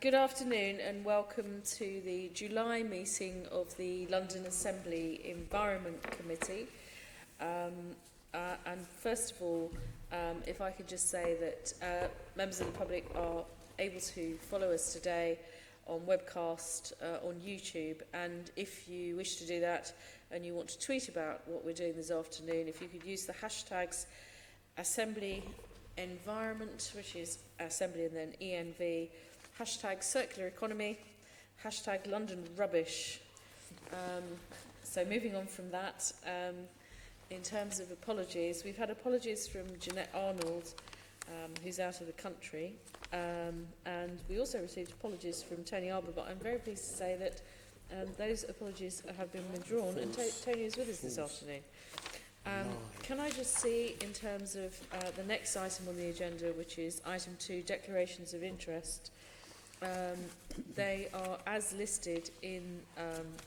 Good afternoon and welcome to the July meeting of the London Assembly Environment Committee. And first of all, if I could just say that members of the public are able to follow us today on webcast on YouTube, and if you wish to do that and you want to tweet about what we're doing this afternoon, if you could use the hashtags Assembly Environment, which is Assembly and then ENV, hashtag Circular Economy, hashtag London Rubbish. So moving on from that, in terms of apologies, we've had apologies from Jeanette Arnold, who's out of the country, and we also received apologies from Tony Arbour, but I'm very pleased to say that those apologies have been withdrawn, and Tony is with us this afternoon. Can I just see, in terms of the next item on the agenda, which is item 2, declarations of interest, they are as listed in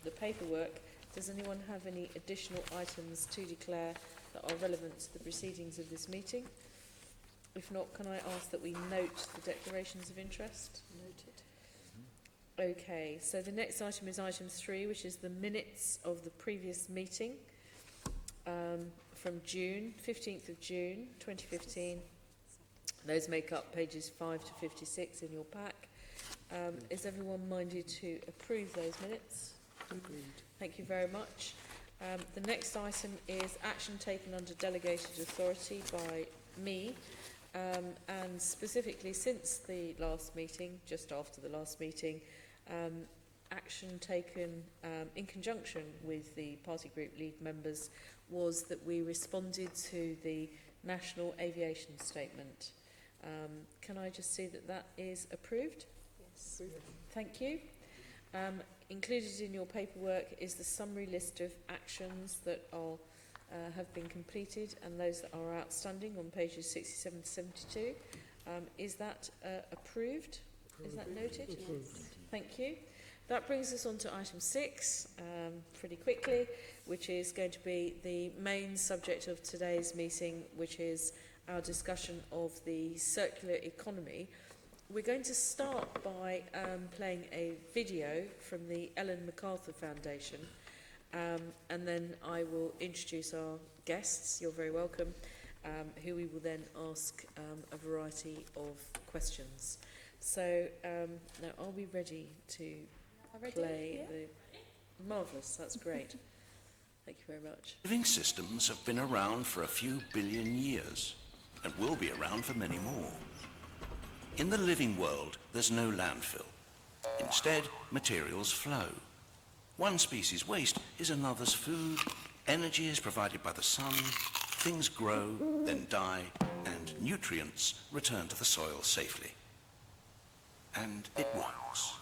the paperwork. Does anyone have any additional items to declare that are relevant to the proceedings of this meeting? If not, can I ask that we note the declarations of interest? Noted. Okay, so the next item is item 3, which is the minutes of the previous meeting from June, 15th of June 2015. Those make up pages 5 to 56 in your pack. Is everyone minded to approve those minutes? Agreed. Thank you very much. The next item is action taken under delegated authority by me, and specifically since the last meeting, just after the last meeting, action taken in conjunction with the party group lead members was that we responded to the National Aviation Statement. Can I just see that that is approved? Yes. Thank you. Included in your paperwork is the summary list of actions that are have been completed and those that are outstanding on pages 67 to 72. Is that approved? Is that noted? Approved. Thank you. That brings us on to item 6, pretty quickly, which is going to be the main subject of today's meeting, which is our discussion of the circular economy. We're going to start by playing a video from the Ellen MacArthur Foundation, and then I will introduce our guests, you're very welcome, who we will then ask a variety of questions. So now are we ready to play the... Marvellous, that's great. Thank you very much. Living systems have been around for a few billion years and will be around for many more. In the living world, there's no landfill. Instead, materials flow. One species' waste is another's food, energy is provided by the sun, things grow, then die, and nutrients return to the soil safely. And it works.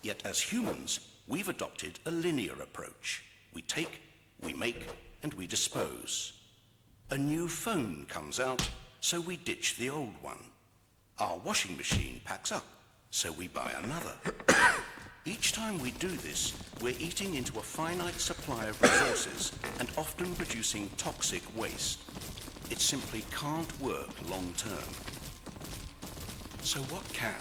Yet as humans, we've adopted a linear approach. We take, we make, and we dispose. A new phone comes out, so we ditch the old one. Our washing machine packs up, so we buy another. Each time we do this, we're eating into a finite supply of resources and often producing toxic waste. It simply can't work long term. So what can?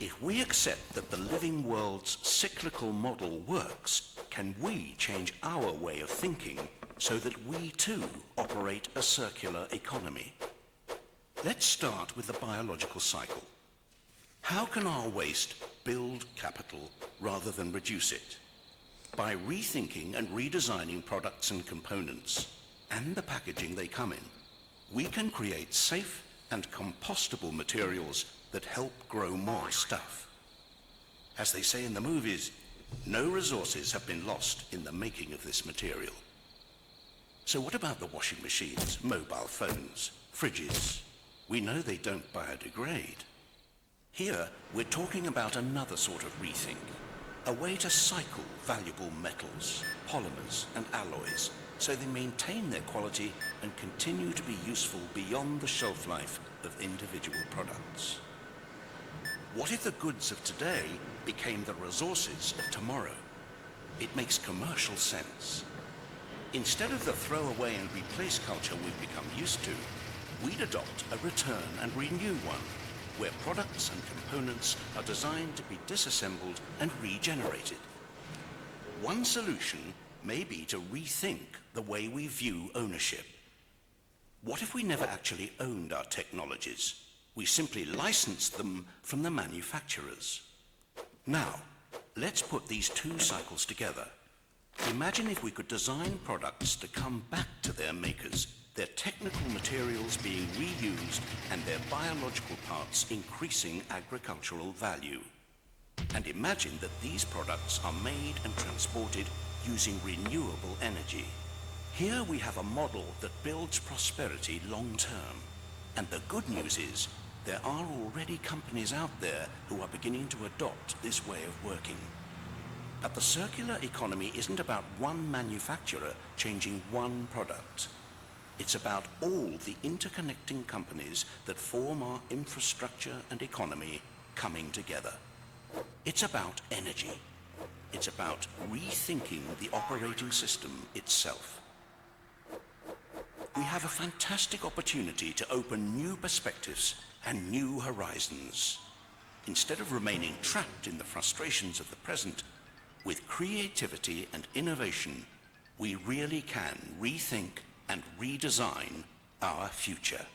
If we accept that the living world's cyclical model works, can we change our way of thinking so that we too operate a circular economy? Let's start with the biological cycle. How can our waste build capital rather than reduce it? By rethinking and redesigning products and components, and the packaging they come in, we can create safe and compostable materials that help grow more stuff. As they say in the movies, no resources have been lost in the making of this material. So what about the washing machines, mobile phones, fridges? We know they don't biodegrade. Here, we're talking about another sort of rethink, a way to cycle valuable metals, polymers, and alloys so they maintain their quality and continue to be useful beyond the shelf life of individual products. What if the goods of today became the resources of tomorrow? It makes commercial sense. Instead of the throw away and replace culture we've become used to, we'd adopt a return and renew one. where products and components are designed to be disassembled and regenerated. One solution may be to rethink the way we view ownership. What if we never actually owned our technologies? We simply licensed them from the manufacturers. Now, let's put these two cycles together. Imagine if we could design products to come back to their makers, their technical materials being reused and their biological parts increasing agricultural value. And imagine that these products are made and transported using renewable energy. Here we have a model that builds prosperity long term. And the good news is, there are already companies out there who are beginning to adopt this way of working. But the circular economy isn't about one manufacturer changing one product. It's about all the interconnecting companies that form our infrastructure and economy coming together. It's about energy. It's about rethinking the operating system itself. We have a fantastic opportunity to open new perspectives and new horizons. Instead of remaining trapped in the frustrations of the present, with creativity and innovation, we really can rethink and redesign our future.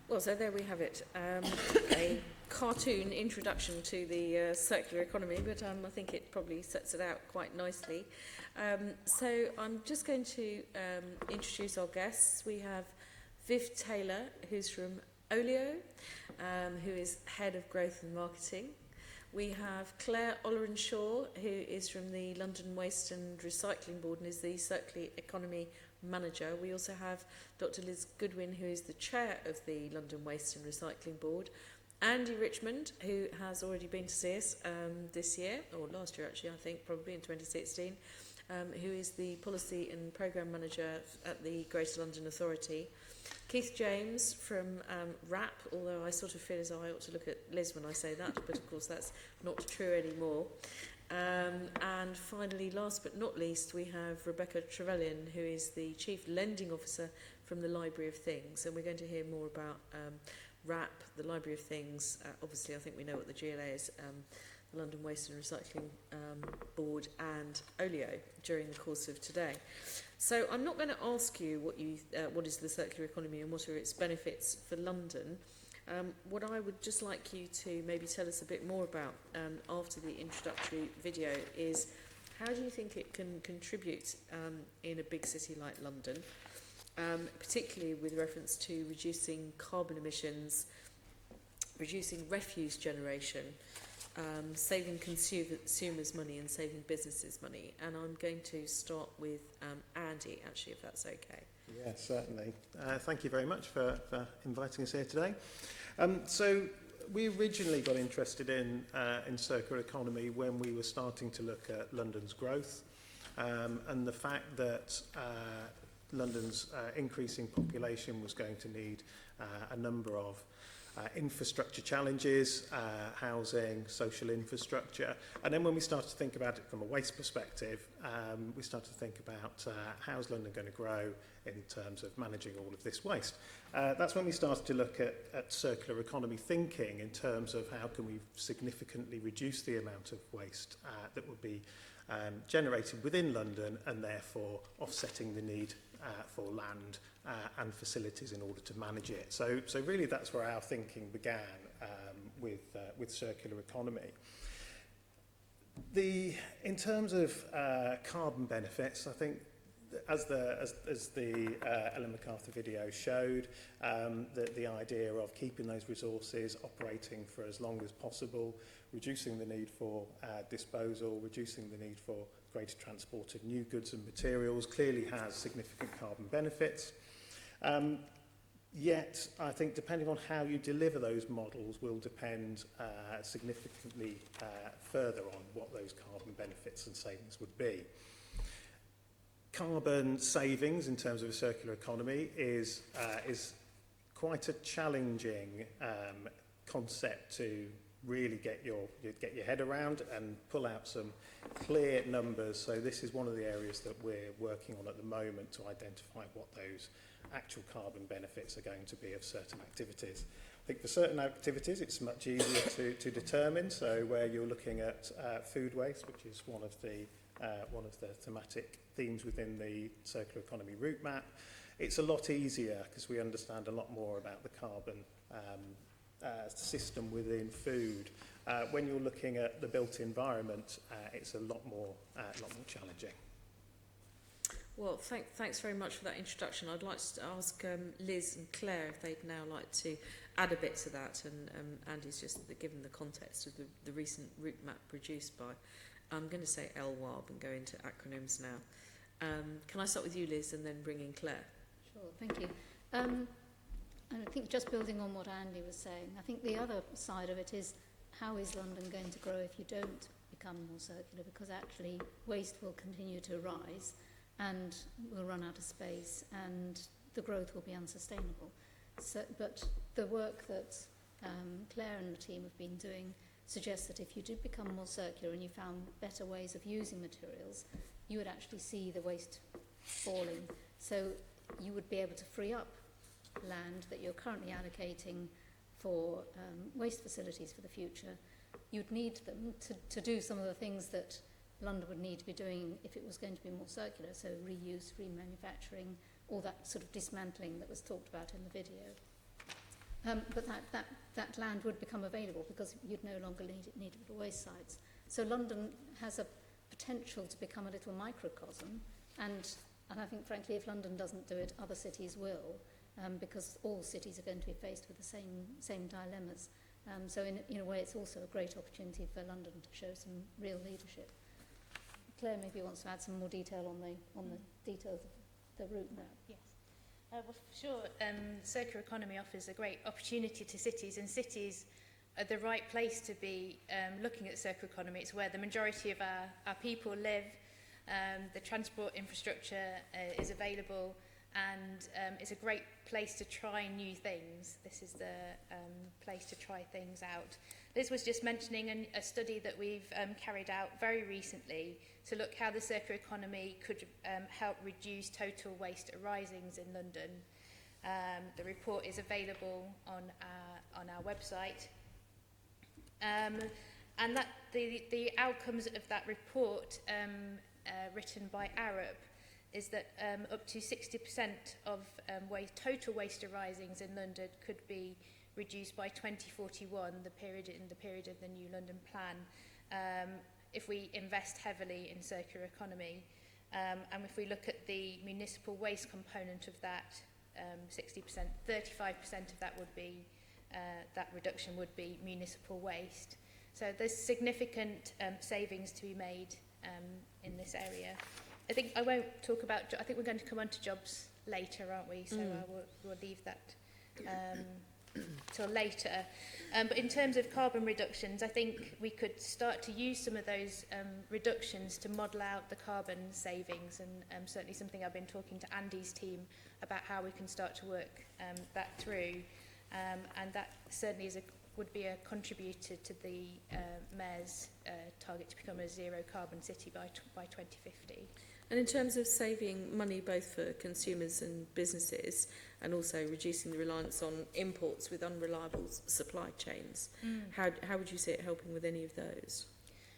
Well, so there we have it. A cartoon introduction to the circular economy, but I think it probably sets it out quite nicely. So I'm just going to introduce our guests. We have Viv Taylor, who's from Olio, who is Head of Growth and Marketing. We have Clare Ollerenshaw, who is from the London Waste and Recycling Board and is the Circular Economy Manager. We also have Dr. Liz Goodwin, who is the Chair of the London Waste and Recycling Board. Andy Richmond, who has already been to see us this year, or last year actually, I think, probably in 2016, who is the Policy and Programme Manager at the Greater London Authority. Keith James from RAP, although I sort of feel as though I ought to look at Liz when I say that, but of course that's not true anymore. And finally, last but not least, we have Rebecca Trevalyan, who is the Chief Lending Officer from the Library of Things, and we're going to hear more about RAP, the Library of Things. Obviously, I think we know what the GLA is, the London Waste and Recycling Board, and Olio during the course of today. So I'm not going to ask you what is the circular economy and what are its benefits for London. What I would just like you to maybe tell us a bit more about after the introductory video is how do you think it can contribute in a big city like London, particularly with reference to reducing carbon emissions, reducing refuse generation, saving consumers money and saving businesses money. And I'm going to start with Andy, actually, if that's okay. Yeah, certainly. Thank you very much for inviting us here today. So we originally got interested in circular economy when we were starting to look at London's growth and the fact that London's increasing population was going to need a number of infrastructure challenges, housing, social infrastructure. And then when we started to think about it from a waste perspective, we started to think about how's London going to grow in terms of managing all of this waste. That's when we started to look at circular economy thinking in terms of how can we significantly reduce the amount of waste that would be generated within London and therefore offsetting the need for land and facilities in order to manage it. So really that's where our thinking began with circular economy. In terms of carbon benefits, I think as the Ellen MacArthur video showed, the idea of keeping those resources operating for as long as possible, reducing the need for disposal, reducing the need for greater transport of new goods and materials clearly has significant carbon benefits. Yet, I think depending on how you deliver those models will depend significantly further on what those carbon benefits and savings would be. Carbon savings in terms of a circular economy is quite a challenging concept to really get your head around and pull out some clear numbers. So this is one of the areas that we're working on at the moment to identify what those actual carbon benefits are going to be of certain activities. I think for certain activities it's much easier to determine. So where you're looking at food waste, which is one of the thematic themes within the circular economy route map, it's a lot easier because we understand a lot more about the carbon system within food. When you're looking at the built environment, it's a lot more challenging. Well, thanks very much for that introduction. I'd like to ask Liz and Claire if they'd now like to add a bit to that, and Andy's just given the context of the recent route map produced by, I'm going to say LWARB and go into acronyms now. Can I start with you, Liz, and then bring in Claire? Sure, thank you. And I think just building on what Andy was saying, I think the other side of it is how is London going to grow if you don't become more circular? Because actually waste will continue to rise and we'll run out of space and the growth will be unsustainable. So, but the work that Clare and the team have been doing suggests that if you did become more circular and you found better ways of using materials, you would actually see the waste falling. So you would be able to free up land that you're currently allocating for waste facilities for the future. You'd need them to do some of the things that London would need to be doing if it was going to be more circular, so reuse, remanufacturing, all that sort of dismantling that was talked about in the video. But that land would become available because you'd no longer need it for waste sites. So London has a potential to become a little microcosm, and I think, frankly, if London doesn't do it, other cities will, because all cities are going to be faced with the same dilemmas. So in a way, it's also a great opportunity for London to show some real leadership. Claire maybe wants to add some more detail on the details of the route map. Yes. Well, for sure, circular economy offers a great opportunity to cities, and cities are the right place to be looking at circular economy. It's where the majority of our people live. The transport infrastructure is available, and it's a great place to try new things. This is the place to try things out. Liz was just mentioning a study that we've carried out very recently to look how the circular economy could help reduce total waste arisings in London. The report is available on our website. And that the outcomes of that report, written by Arab, is that up to 60% of total waste arisings in London could be reduced by 2041, the period of the new London plan, if we invest heavily in circular economy. And if we look at the municipal waste component of that, 60%, 35% of that would be that reduction would be municipal waste. So there's significant savings to be made in this area. I think I won't talk about. I think we're going to come on to jobs later, aren't we? So we'll leave that till later. But in terms of carbon reductions, I think we could start to use some of those reductions to model out the carbon savings, and certainly something I've been talking to Andy's team about how we can start to work that through, and that certainly would be a contributor to the Mayor's target to become a zero carbon city by 2050. And in terms of saving money both for consumers and businesses, and also reducing the reliance on imports with unreliable supply chains, how would you see it helping with any of those?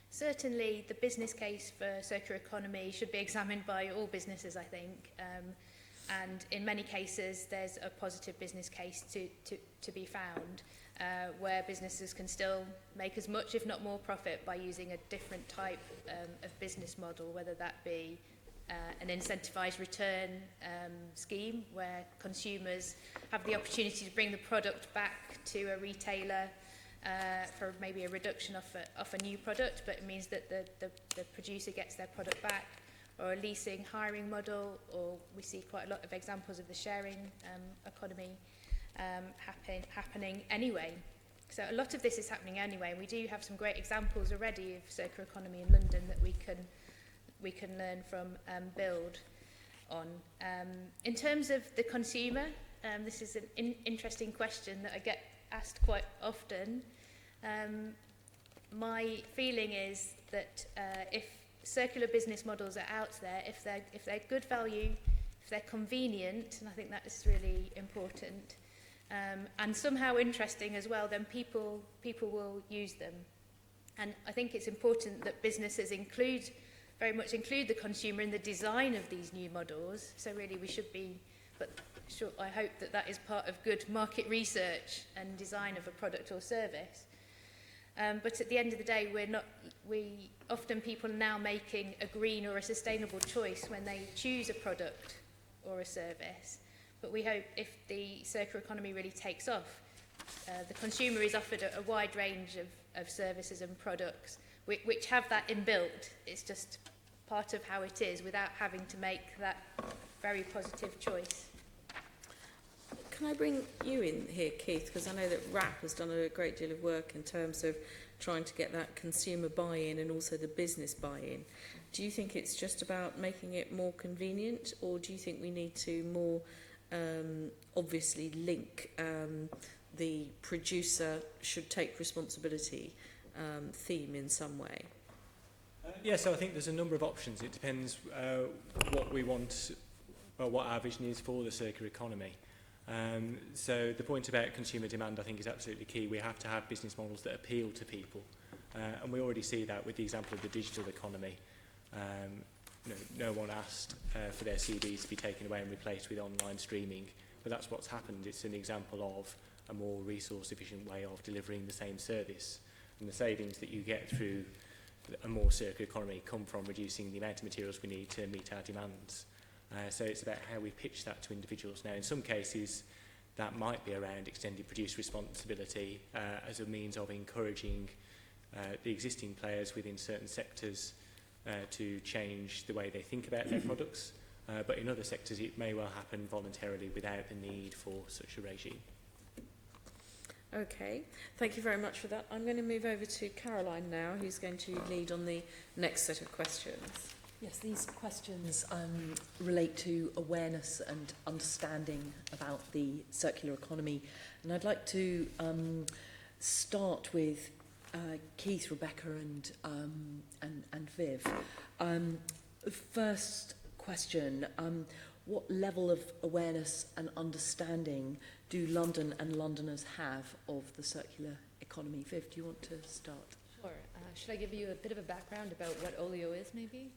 Certainly the business case for circular economy should be examined by all businesses, I think. And in many cases there's a positive business case to be found, where businesses can still make as much, if not more, profit by using a different type of business model, whether that be an incentivised return scheme where consumers have the opportunity to bring the product back to a retailer for maybe a reduction off a new product, but it means that the producer gets their product back, or a leasing hiring model, or we see quite a lot of examples of the sharing economy happening anyway. So a lot of this is happening anyway, and we do have some great examples already of circular economy in London that we can learn from, build on. In terms of the consumer, this is an interesting question that I get asked quite often. My feeling is that if circular business models are out there, if they're good value, if they're convenient, and I think that is really important, and somehow interesting as well, then people will use them. And I think it's important that businesses very much include the consumer in the design of these new models. So really we should be, I hope that is part of good market research and design of a product or service. But at the end of the day, often people are now making a green or a sustainable choice when they choose a product or a service. But we hope if the circular economy really takes off, the consumer is offered a wide range of services and products which have that inbuilt. It's just part of how it is without having to make that very positive choice. Can I bring you in here, Keith? Because I know that WRAP has done a great deal of work in terms of trying to get that consumer buy-in and also the business buy-in. Do you think it's just about making it more convenient, or do you think we need to more obviously link the producer should take responsibility theme in some way? Yeah, so I think there's a number of options. It depends what we want, or what our vision is for the circular economy. So the point about consumer demand, I think, is absolutely key. We have to have business models that appeal to people. And we already see that with the example of the digital economy. No one asked for their CDs to be taken away and replaced with online streaming, but that's what's happened. It's an example of a more resource-efficient way of delivering the same service. And the savings that you get through a more circular economy come from reducing the amount of materials we need to meet our demands. So it's about how we pitch that to individuals. Now, in some cases, that might be around extended producer responsibility as a means of encouraging the existing players within certain sectors to change the way they think about their products. But in other sectors, it may well happen voluntarily without the need for such a regime. Okay, thank you very much for that. I'm going to move over to Caroline now, who's going to lead on the next set of questions. Yes, these questions relate to awareness and understanding about the circular economy. And I'd like to start with Keith, Rebecca and Viv. First question, what level of awareness and understanding do London and Londoners have of the circular economy? Viv, do you want to start? Sure. Should I give you a bit of a background about what Olio is, maybe?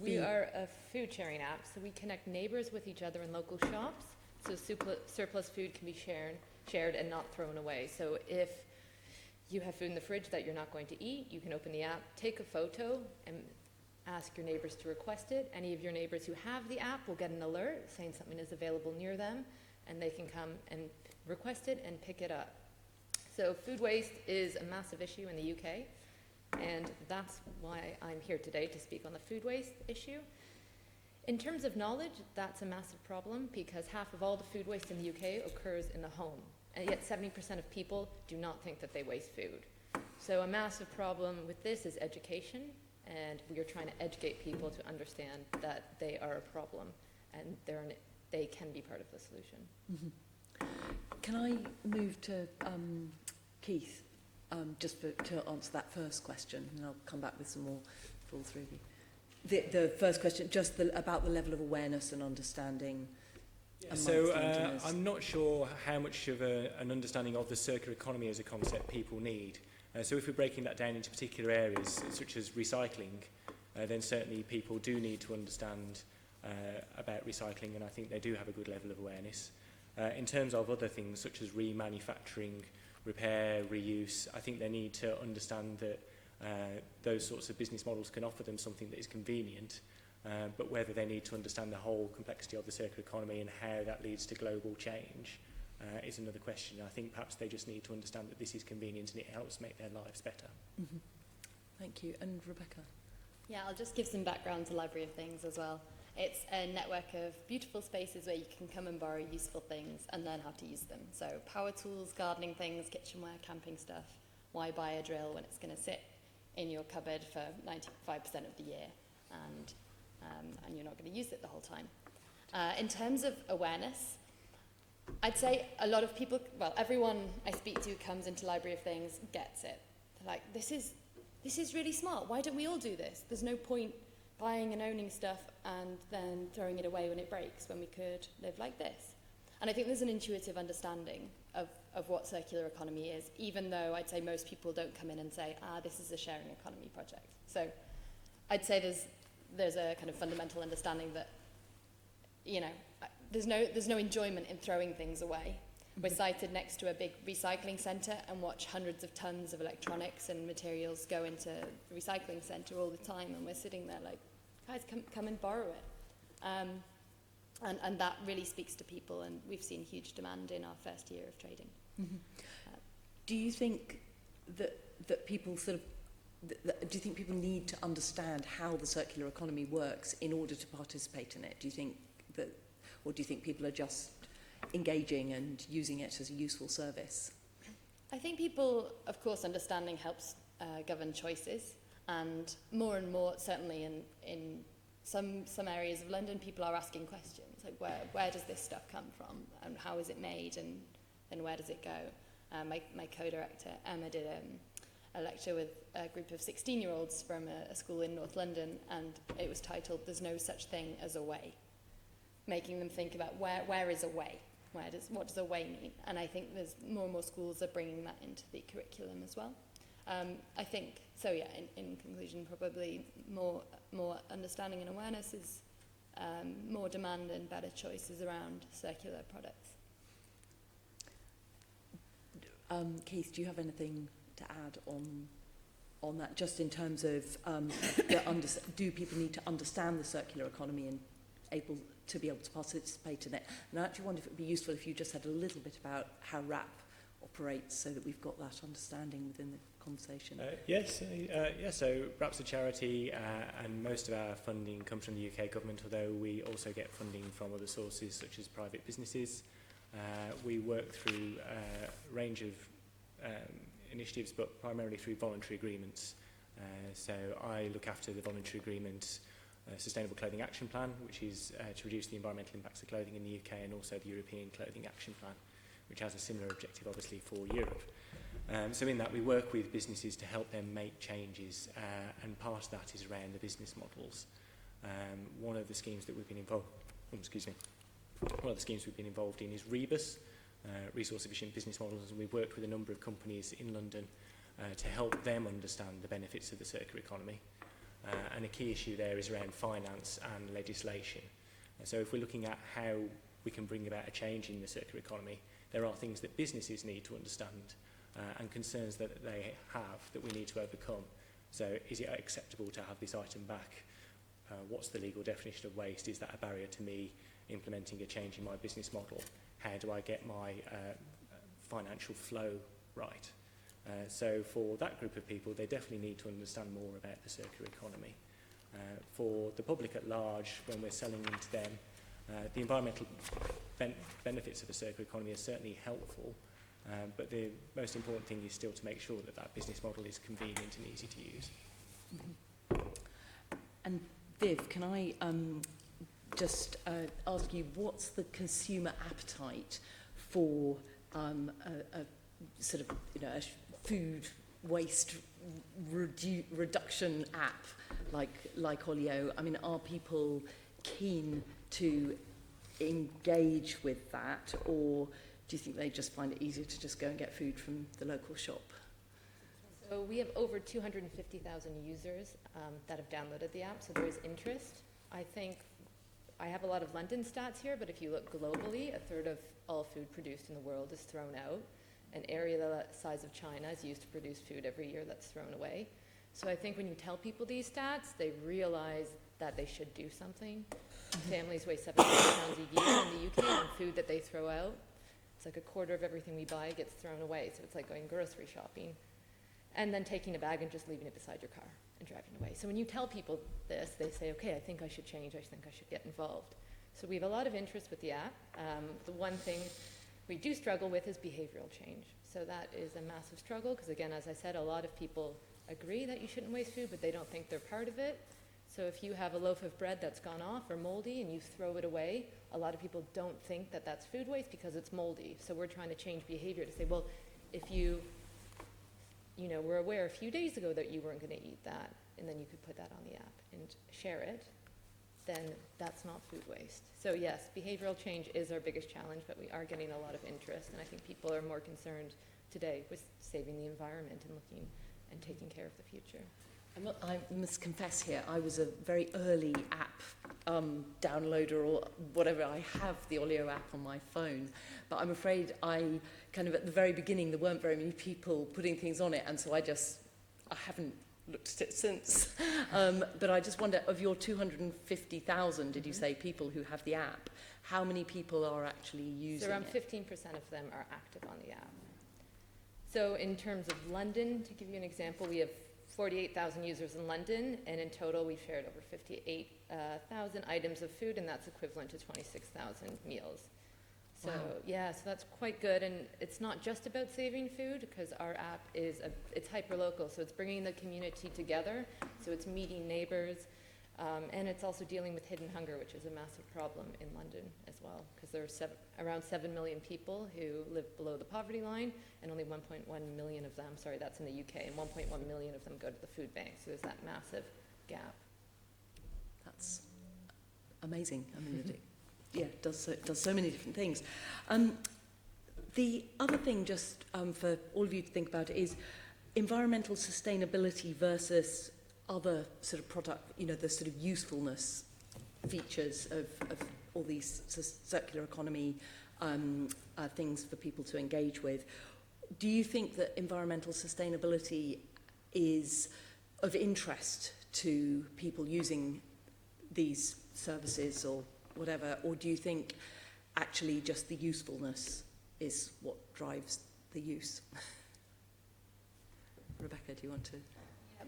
We be... are a food sharing app, so we connect neighbours with each other in local shops, so surplus food can be shared and not thrown away. So if you have food in the fridge that you're not going to eat, you can open the app, take a photo, and ask your neighbours to request it. Any of your neighbours who have the app will get an alert saying something is available near them, and they can come and request it and pick it up. So food waste is a massive issue in the UK, and that's why I'm here today to speak on the food waste issue. In terms of knowledge, that's a massive problem because half of all the food waste in the UK occurs in the home, and yet 70% of people do not think that they waste food. So a massive problem with this is education, and we are trying to educate people to understand that they are a problem and they can be part of the solution. Mm-hmm. Can I move to Keith, just to answer that first question, and I'll come back with some more for all three of you. The first question, just about the level of awareness and understanding. Yeah, so I'm not sure how much of an understanding of the circular economy as a concept people need. So if we're breaking that down into particular areas, such as recycling, then certainly people do need to understand about recycling, and I think they do have a good level of awareness. In terms of other things, such as remanufacturing, repair, reuse, I think they need to understand that those sorts of business models can offer them something that is convenient, but whether they need to understand the whole complexity of the circular economy and how that leads to global change is another question. I think perhaps they just need to understand that this is convenient and it helps make their lives better. Mm-hmm. Thank you. And Rebecca? Yeah, I'll just give some background to Library of Things as well. It's a network of beautiful spaces where you can come and borrow useful things and learn how to use them. So power tools, gardening things, kitchenware, camping stuff. Why buy a drill when it's going to sit in your cupboard for 95% of the year and you're not going to use it the whole time? In terms of awareness, I'd say a lot of people, well, everyone I speak to who comes into Library of Things gets it. They're like, this is really smart. Why don't we all do this? There's no point buying and owning stuff and then throwing it away when it breaks, when we could live like this. And I think there's an intuitive understanding of what circular economy is, even though I'd say most people don't come in and say, this is a sharing economy project. So I'd say there's a kind of fundamental understanding that, you know, there's no enjoyment in throwing things away. We're sited next to a big recycling centre and watch hundreds of tons of electronics and materials go into the recycling centre all the time, and we're sitting there like, guys, come and borrow it. And that really speaks to people, and we've seen huge demand in our first year of trading. Mm-hmm. Do you think that people sort of, do you think people need to understand how the circular economy works in order to participate in it? Do you think that, or do you think people are just engaging and using it as a useful service? I think people, of course, understanding helps govern choices, and more, certainly in some areas of London, people are asking questions like where does this stuff come from, and how is it made, and where does it go? My co-director Emma did a lecture with a group of 16-year-olds from a school in North London, and it was titled "There's No Such Thing as a Way," making them think about where is a way. What does a way mean? And I think there's more and more schools are bringing that into the curriculum as well. I think, so yeah, in conclusion, probably more understanding and awareness is more demand and better choices around circular products. Keith, do you have anything to add on that, just in terms of do people need to understand the circular economy and to be able to participate in it? And I actually wonder if it would be useful if you just had a little bit about how RAP operates, so that we've got that understanding within the conversation. Yes, so RAP's a charity, and most of our funding comes from the UK government, although we also get funding from other sources such as private businesses. We work through a range of initiatives, but primarily through voluntary agreements. So I look after the voluntary agreement Sustainable Clothing Action Plan, which is to reduce the environmental impacts of clothing in the UK, and also the European Clothing Action Plan, which has a similar objective, obviously, for Europe. So in that, we work with businesses to help them make changes, and part of that is around the business models. One of the schemes that we've been involved, one of the schemes we've been involved in is REBUS, Resource Efficient Business Models, and we've worked with a number of companies in London to help them understand the benefits of the circular economy. And a key issue there is around finance and legislation. So if we're looking at how we can bring about a change in the circular economy, there are things that businesses need to understand and concerns that they have that we need to overcome. So is it acceptable to have this item back? What's the legal definition of waste? Is that a barrier to me implementing a change in my business model? How do I get my financial flow right? So for that group of people, they definitely need to understand more about the circular economy. For the public at large, when we're selling into them, the environmental benefits of a circular economy are certainly helpful, but the most important thing is still to make sure that that business model is convenient and easy to use. Mm-hmm. And Viv, can I just ask you, what's the consumer appetite for a sort of, a food waste reduction app like Olio? I mean, are people keen to engage with that, or do you think they just find it easier to just go and get food from the local shop? So we have over 250,000 users that have downloaded the app, so there is interest. I think I have a lot of London stats here, but if you look globally, a third of all food produced in the world is thrown out. An area the size of China is used to produce food every year that's thrown away. So I think when you tell people these stats, they realize that they should do something. Families waste 700 pounds a year in the UK on food that they throw out. It's like a quarter of everything we buy gets thrown away, so it's like going grocery shopping and then taking a bag and just leaving it beside your car and driving away. So when you tell people this, they say, okay, I think I should change, I think I should get involved. So we have a lot of interest with the app. The one thing we do struggle with is behavioral change. So that is a massive struggle because, again, as I said, a lot of people agree that you shouldn't waste food, but they don't think they're part of it. So if you have a loaf of bread that's gone off or moldy and you throw it away, a lot of people don't think that that's food waste because it's moldy. So we're trying to change behavior to say, well, if you were aware a few days ago that you weren't going to eat that, and then you could put that on the app and share it, then that's not food waste. So yes, behavioral change is our biggest challenge, but we are getting a lot of interest, and I think people are more concerned today with saving the environment and looking and taking care of the future. I must confess here, I was a very early app downloader or whatever. I have the Olio app on my phone, but I'm afraid I kind of at the very beginning there weren't very many people putting things on it, and so I haven't looked at it since. But I just wonder, of your 250,000, did you say, people who have the app, how many people are actually using So around it? 15% of them are active on the app. So in terms of London, to give you an example, we have 48,000 users in London, and in total we've shared over 58,000 items of food, and that's equivalent to 26,000 meals. So Wow. yeah, so that's quite good, and it's not just about saving food, because our app it's hyper-local, so it's bringing the community together, so it's meeting neighbors, and it's also dealing with hidden hunger, which is a massive problem in London as well, because there are around 7 million people who live below the poverty line, and only 1.1 million of them, sorry, that's in the UK, and 1.1 million of them go to the food bank, so there's that massive gap. That's amazing. I mean, it does so many different things. The other thing, just for all of you to think about, is environmental sustainability versus other sort of product, the sort of usefulness features of all these circular economy things for people to engage with. Do you think that environmental sustainability is of interest to people using these services or whatever, or do you think actually just the usefulness is what drives the use? Rebecca, do you want to?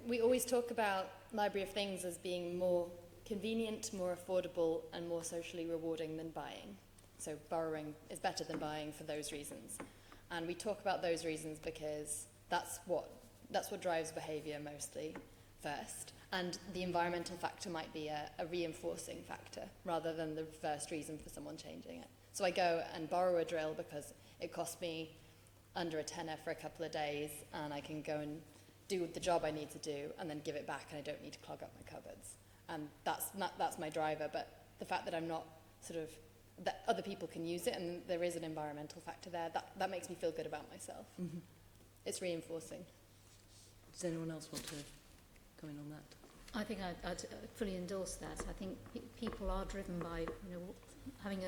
We always talk about Library of Things as being more convenient, more affordable, and more socially rewarding than buying. So borrowing is better than buying for those reasons. And we talk about those reasons because that's what drives behaviour mostly first. And the environmental factor might be a reinforcing factor rather than the first reason for someone changing it. So I go and borrow a drill because it costs me under a tenner for a couple of days, and I can go and do the job I need to do and then give it back, and I don't need to clog up my cupboards. And that's my driver. But the fact that I'm not that other people can use it and there is an environmental factor there, that makes me feel good about myself. Mm-hmm. It's reinforcing. Does anyone else want to go in on that? I think I'd fully endorse that. I think people are driven by having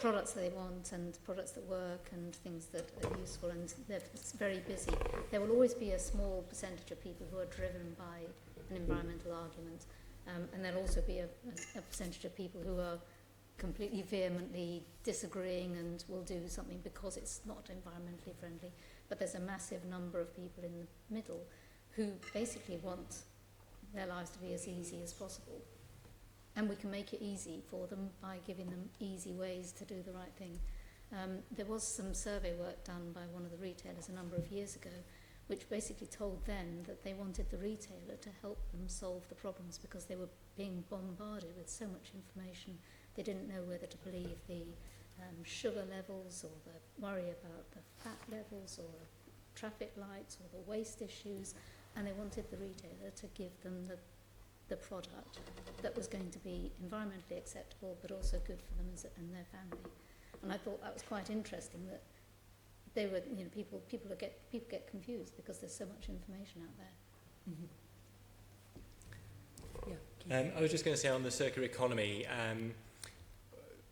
products that they want and products that work and things that are useful, and they're very busy. There will always be a small percentage of people who are driven by an environmental argument, and there'll also be a percentage of people who are completely vehemently disagreeing and will do something because it's not environmentally friendly. But there's a massive number of people in the middle who basically want their lives to be as easy as possible. And we can make it easy for them by giving them easy ways to do the right thing. There was some survey work done by one of the retailers a number of years ago, which basically told them that they wanted the retailer to help them solve the problems because they were being bombarded with so much information. They didn't know whether to believe the sugar levels or the worry about the fat levels or the traffic lights or the waste issues, and they wanted the retailer to give them the product that was going to be environmentally acceptable but also good for them and their family. And I thought that was quite interesting that they were, people get confused because there's so much information out there. Mm-hmm. Yeah. I was just going to say on the circular economy,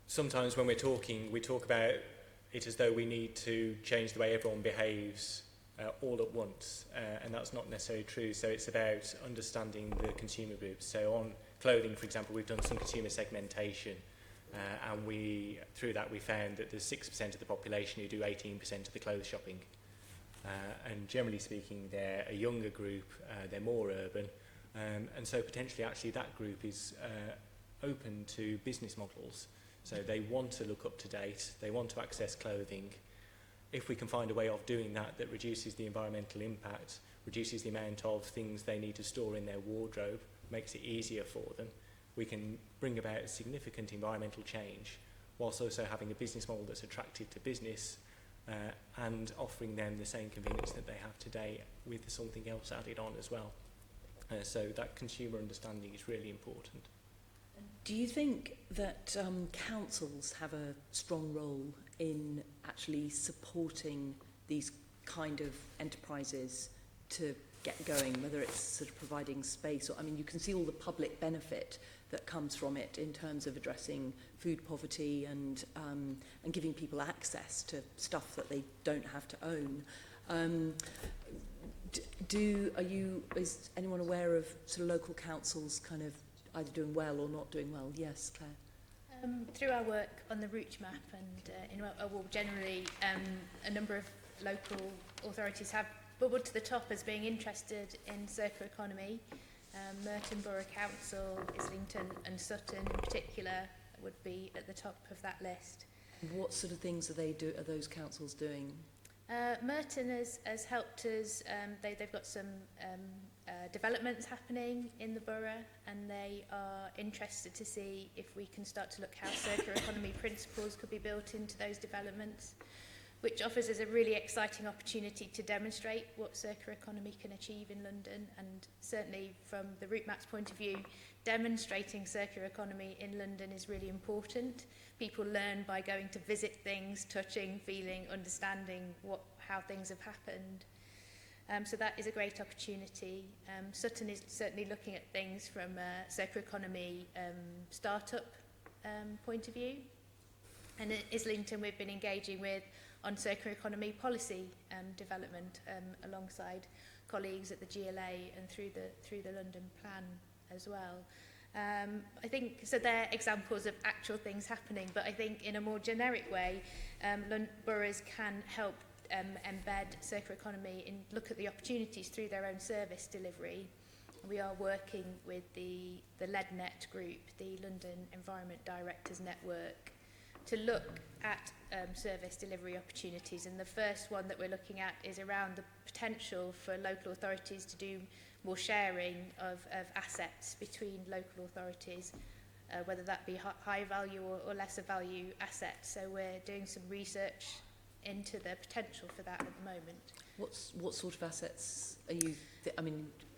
sometimes when we're talking, we talk about it as though we need to change the way everyone behaves all at once, and that's not necessarily true. So it's about understanding the consumer groups. So on clothing, for example, we've done some consumer segmentation, and through that we found that there's 6% of the population who do 18% of the clothes shopping. And generally speaking, they're a younger group, they're more urban, and so potentially actually that group is open to business models. So they want to look up to date, they want to access clothing. If we can find a way of doing that reduces the environmental impact, reduces the amount of things they need to store in their wardrobe, makes it easier for them, we can bring about a significant environmental change whilst also having a business model that's attractive to business and offering them the same convenience that they have today with something else added on as well. So that consumer understanding is really important. Do you think that councils have a strong role in actually supporting these kind of enterprises to get going, whether it's sort of providing space or, I mean, you can see all the public benefit that comes from it in terms of addressing food poverty and giving people access to stuff that they don't have to own. Is anyone aware of sort of local councils kind of either doing well or not doing well? Yes, Claire. Through our work on the route map and generally a number of local authorities have bubbled to the top as being interested in circular economy. Merton Borough Council, Islington and Sutton in particular would be at the top of that list. What sort of things are those councils doing? Merton has helped us. They've got some developments happening in the borough, and they are interested to see if we can start to look how circular economy principles could be built into those developments, which offers us a really exciting opportunity to demonstrate what circular economy can achieve in London. And certainly from the route maps point of view, demonstrating circular economy in London is really important. People learn by going to visit things, touching, feeling, understanding how things have happened. So that is a great opportunity. Sutton is certainly looking at things from a circular economy startup point of view. And in Islington we've been engaging with on circular economy policy development alongside colleagues at the GLA and through the London Plan as well. I think so they're examples of actual things happening, but I think in a more generic way, boroughs can help embed circular economy and look at the opportunities through their own service delivery. We are working with the LEDNet group, the London Environment Directors Network, to look at service delivery opportunities. And the first one that we're looking at is around the potential for local authorities to do more sharing of assets between local authorities, whether that be high value or lesser value assets. So we're doing some research into the potential for that at the moment. What sort of assets are you? Are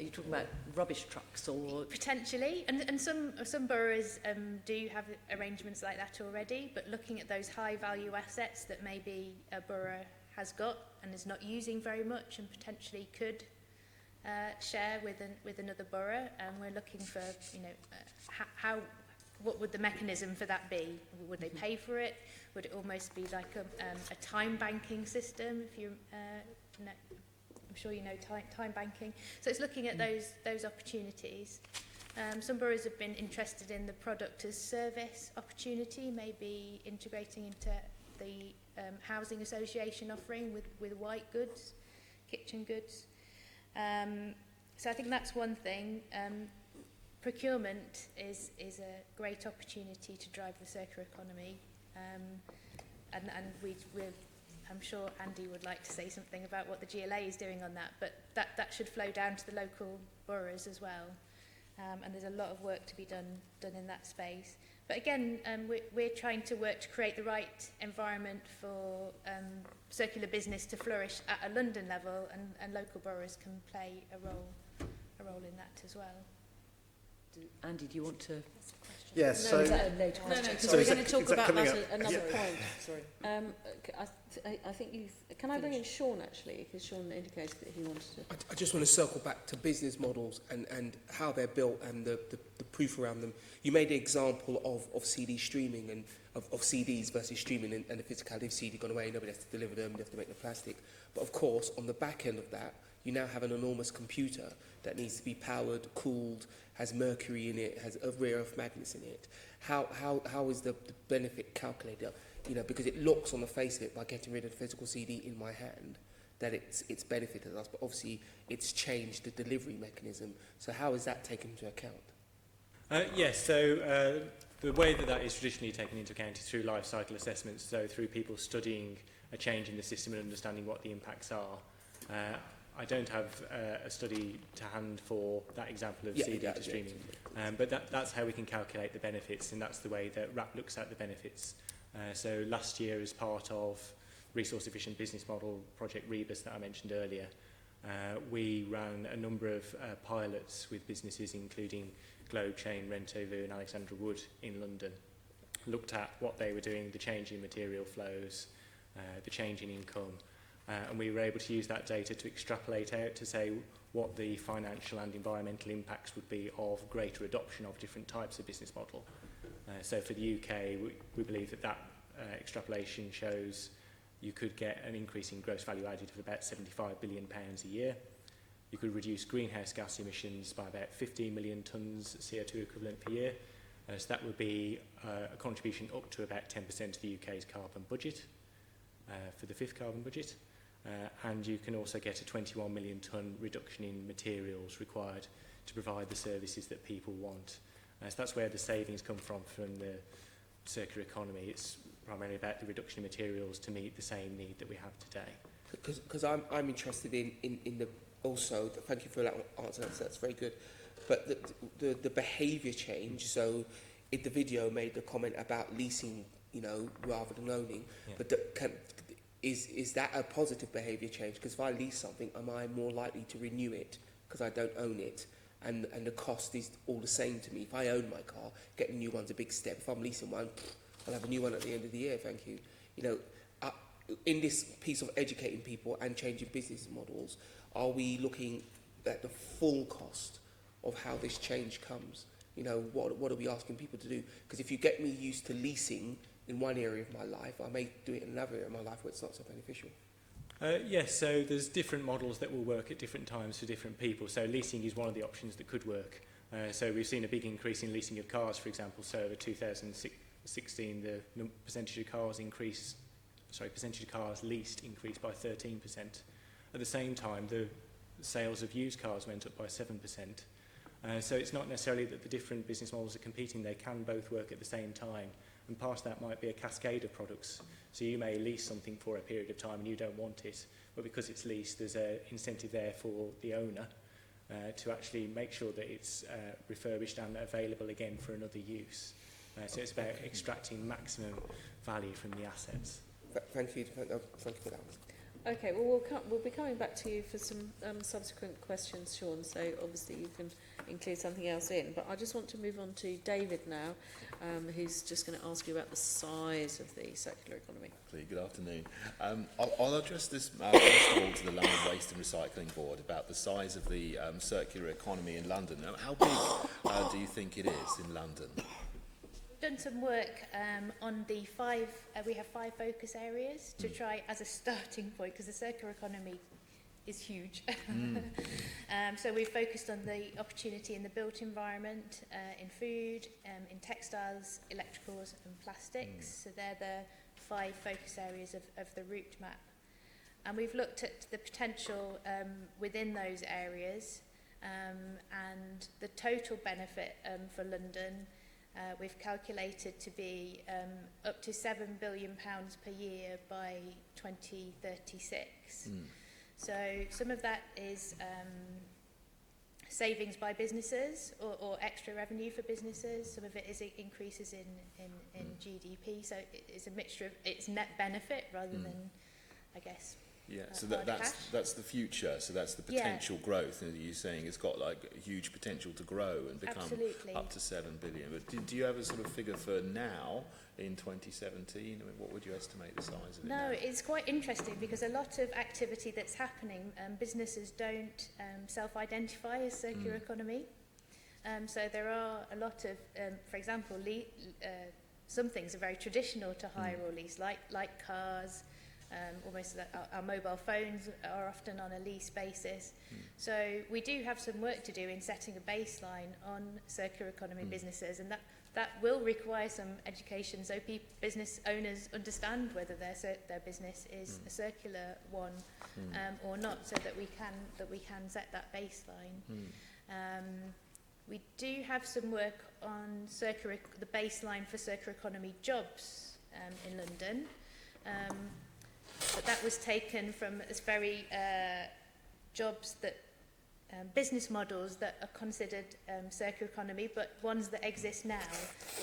you talking about rubbish trucks or potentially? And some boroughs do have arrangements like that already. But looking at those high value assets that maybe a borough has got and is not using very much and potentially could share with another borough, and we're looking for what would the mechanism for that be? Would they pay for it? Would it almost be like a time banking system? If you I'm sure you know time banking. So it's looking at those opportunities. Some boroughs have been interested in the product as service opportunity, maybe integrating into the housing association offering with white goods, kitchen goods. So I think that's one thing. Procurement is a great opportunity to drive the circular economy, and I'm sure Andy would like to say something about what the GLA is doing on that, but that should flow down to the local boroughs as well. And there's a lot of work to be done in that space. But again, we're trying to work to create the right environment for circular business to flourish at a London level, and local boroughs can play a role in that as well. Andy, do you want to? Yes. No, so is that a later question? because So we're is going that- to talk is that about coming that up? at another Yeah. point. Sorry. I think you've... Can I bring in Sean, actually? Because Sean indicated that he wanted to... I just want to circle back to business models and how they're built and the proof around them. You made the example of CD streaming and of CDs versus streaming and the physicality of CD gone away. Nobody has to deliver them, you have to make the plastic. But of course, on the back end of that, you now have an enormous computer that needs to be powered, cooled, has mercury in it, has rare earth magnets in it. How is the benefit calculated? Because it looks on the face of it, by getting rid of the physical CD in my hand, that it's benefited us, but obviously it's changed the delivery mechanism. So how is that taken into account? Yes, so the way that is traditionally taken into account is through life cycle assessments, so through people studying a change in the system and understanding what the impacts are. I don't have a study to hand for that example of Yeah, CD yeah, to yeah. streaming, but that's how we can calculate the benefits, and that's the way that RAP looks at the benefits. So last year, as part of Resource Efficient Business Model Project Rebus that I mentioned earlier, we ran a number of pilots with businesses including Globe Chain, Rentover and Alexandra Wood in London, looked at what they were doing, the change in material flows, the change in income, and we were able to use that data to extrapolate out to say what the financial and environmental impacts would be of greater adoption of different types of business model. So for the UK, we believe that extrapolation shows you could get an increase in gross value added of about £75 billion a year. You could reduce greenhouse gas emissions by about 15 million tonnes CO2 equivalent per year. So that would be a contribution up to about 10% of the UK's carbon budget for the fifth carbon budget. And you can also get a 21 million tonne reduction in materials required to provide the services that people want. So that's where the savings come from the circular economy. It's primarily about the reduction in materials to meet the same need that we have today. Because I'm interested in the also, thank you for that answer, that's very good. But the behaviour change, so in the video made the comment about leasing, you know, rather than owning, Yeah. but is that a positive behaviour change? Because if I lease something, am I more likely to renew it because I don't own it? And the cost is all the same to me. If I own my car, getting a new one's a big step. If I'm leasing one, I'll have a new one at the end of the year, thank you. You know, in this piece of educating people and changing business models, are we looking at the full cost of how this change comes? You know, what are we asking people to do? Because if you get me used to leasing in one area of my life, I may do it in another area of my life where it's not so beneficial. Yes, so there's different models that will work at different times for different people. So leasing is one of the options that could work. So we've seen a big increase in leasing of cars, for example. So over 2016, the percentage of cars leased increased by 13%. At the same time, the sales of used cars went up by 7%. So it's not necessarily that the different business models are competing. They can both work at the same time. And past that might be a cascade of products. So you may lease something for a period of time and you don't want it, but because it's leased, there's an incentive there for the owner to actually make sure that it's refurbished and available again for another use. So it's about extracting maximum value from the assets. Thank you for that. Okay, well, we'll be coming back to you for some subsequent questions, Sean, so obviously you can include something else in. But I just want to move on to David now, who's just going to ask you about the size of the circular economy. Good afternoon. I'll address this first of all to the London Waste and Recycling Board about the size of the circular economy in London. How big do you think it is in London? Done some work on the we have 5 focus areas to try as a starting point, because the circular economy is huge. So we've focused on the opportunity in the built environment, in food, in textiles, electricals and plastics. So they're the 5 focus areas of the route map. And we've looked at the potential within those areas and the total benefit for London. We've calculated to be up to £7 billion per year by 2036. So some of that is savings by businesses or extra revenue for businesses. Some of it is increases in GDP. So it's a mixture of it's net benefit rather than, I guess. Yeah, so that's the future. So that's the potential growth. And you're saying it's got like a huge potential to grow and become up to 7 billion. But do you have a sort of figure for now in 2017? I mean, what would you estimate the size of it? No, it's quite interesting because a lot of activity that's happening, businesses don't self-identify as circular economy. So there are a lot of, for example, some things are very traditional to hire or lease, like cars. Almost our mobile phones are often on a lease basis. So we do have some work to do in setting a baseline on circular economy businesses, and that will require some education so business owners understand whether their business is a circular one or not, so that we can set that baseline. We do have some work on the baseline for circular economy jobs in London. But that was taken from this very jobs that business models that are considered circular economy, but ones that exist now.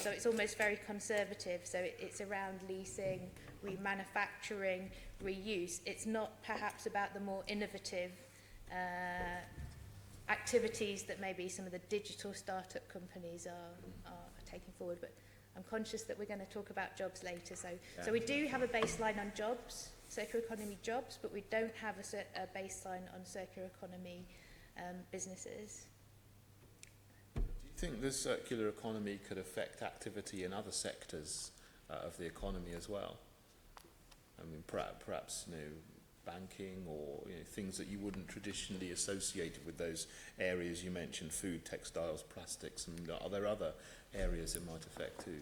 So it's almost very conservative. So it's around leasing, remanufacturing, reuse. It's not perhaps about the more innovative activities that maybe some of the digital startup companies are taking forward. But I'm conscious that we're going to talk about jobs later. So we do have a baseline on jobs, circular economy jobs, but we don't have a baseline on circular economy businesses. Do you think the circular economy could affect activity in other sectors of the economy as well? I mean, perhaps banking or things that you wouldn't traditionally associate with those areas you mentioned, food, textiles, plastics, and are there other areas it might affect too?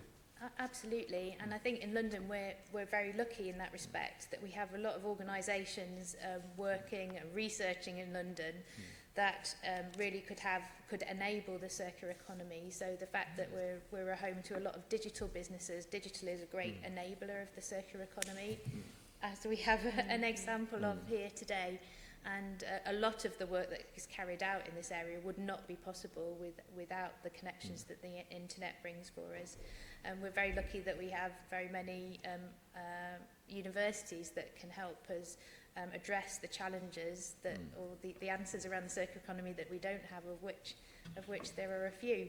Absolutely, and I think in London we're very lucky in that respect, that we have a lot of organisations working and researching in London that really could enable the circular economy. So the fact that we're a home to a lot of digital businesses, digital is a great enabler of the circular economy, as we have an example of here today. And a lot of the work that is carried out in this area would not be possible without the connections that the internet brings for us. And we're very lucky that we have very many universities that can help us address the challenges that, or the answers around the circular economy that we don't have, of which there are a few.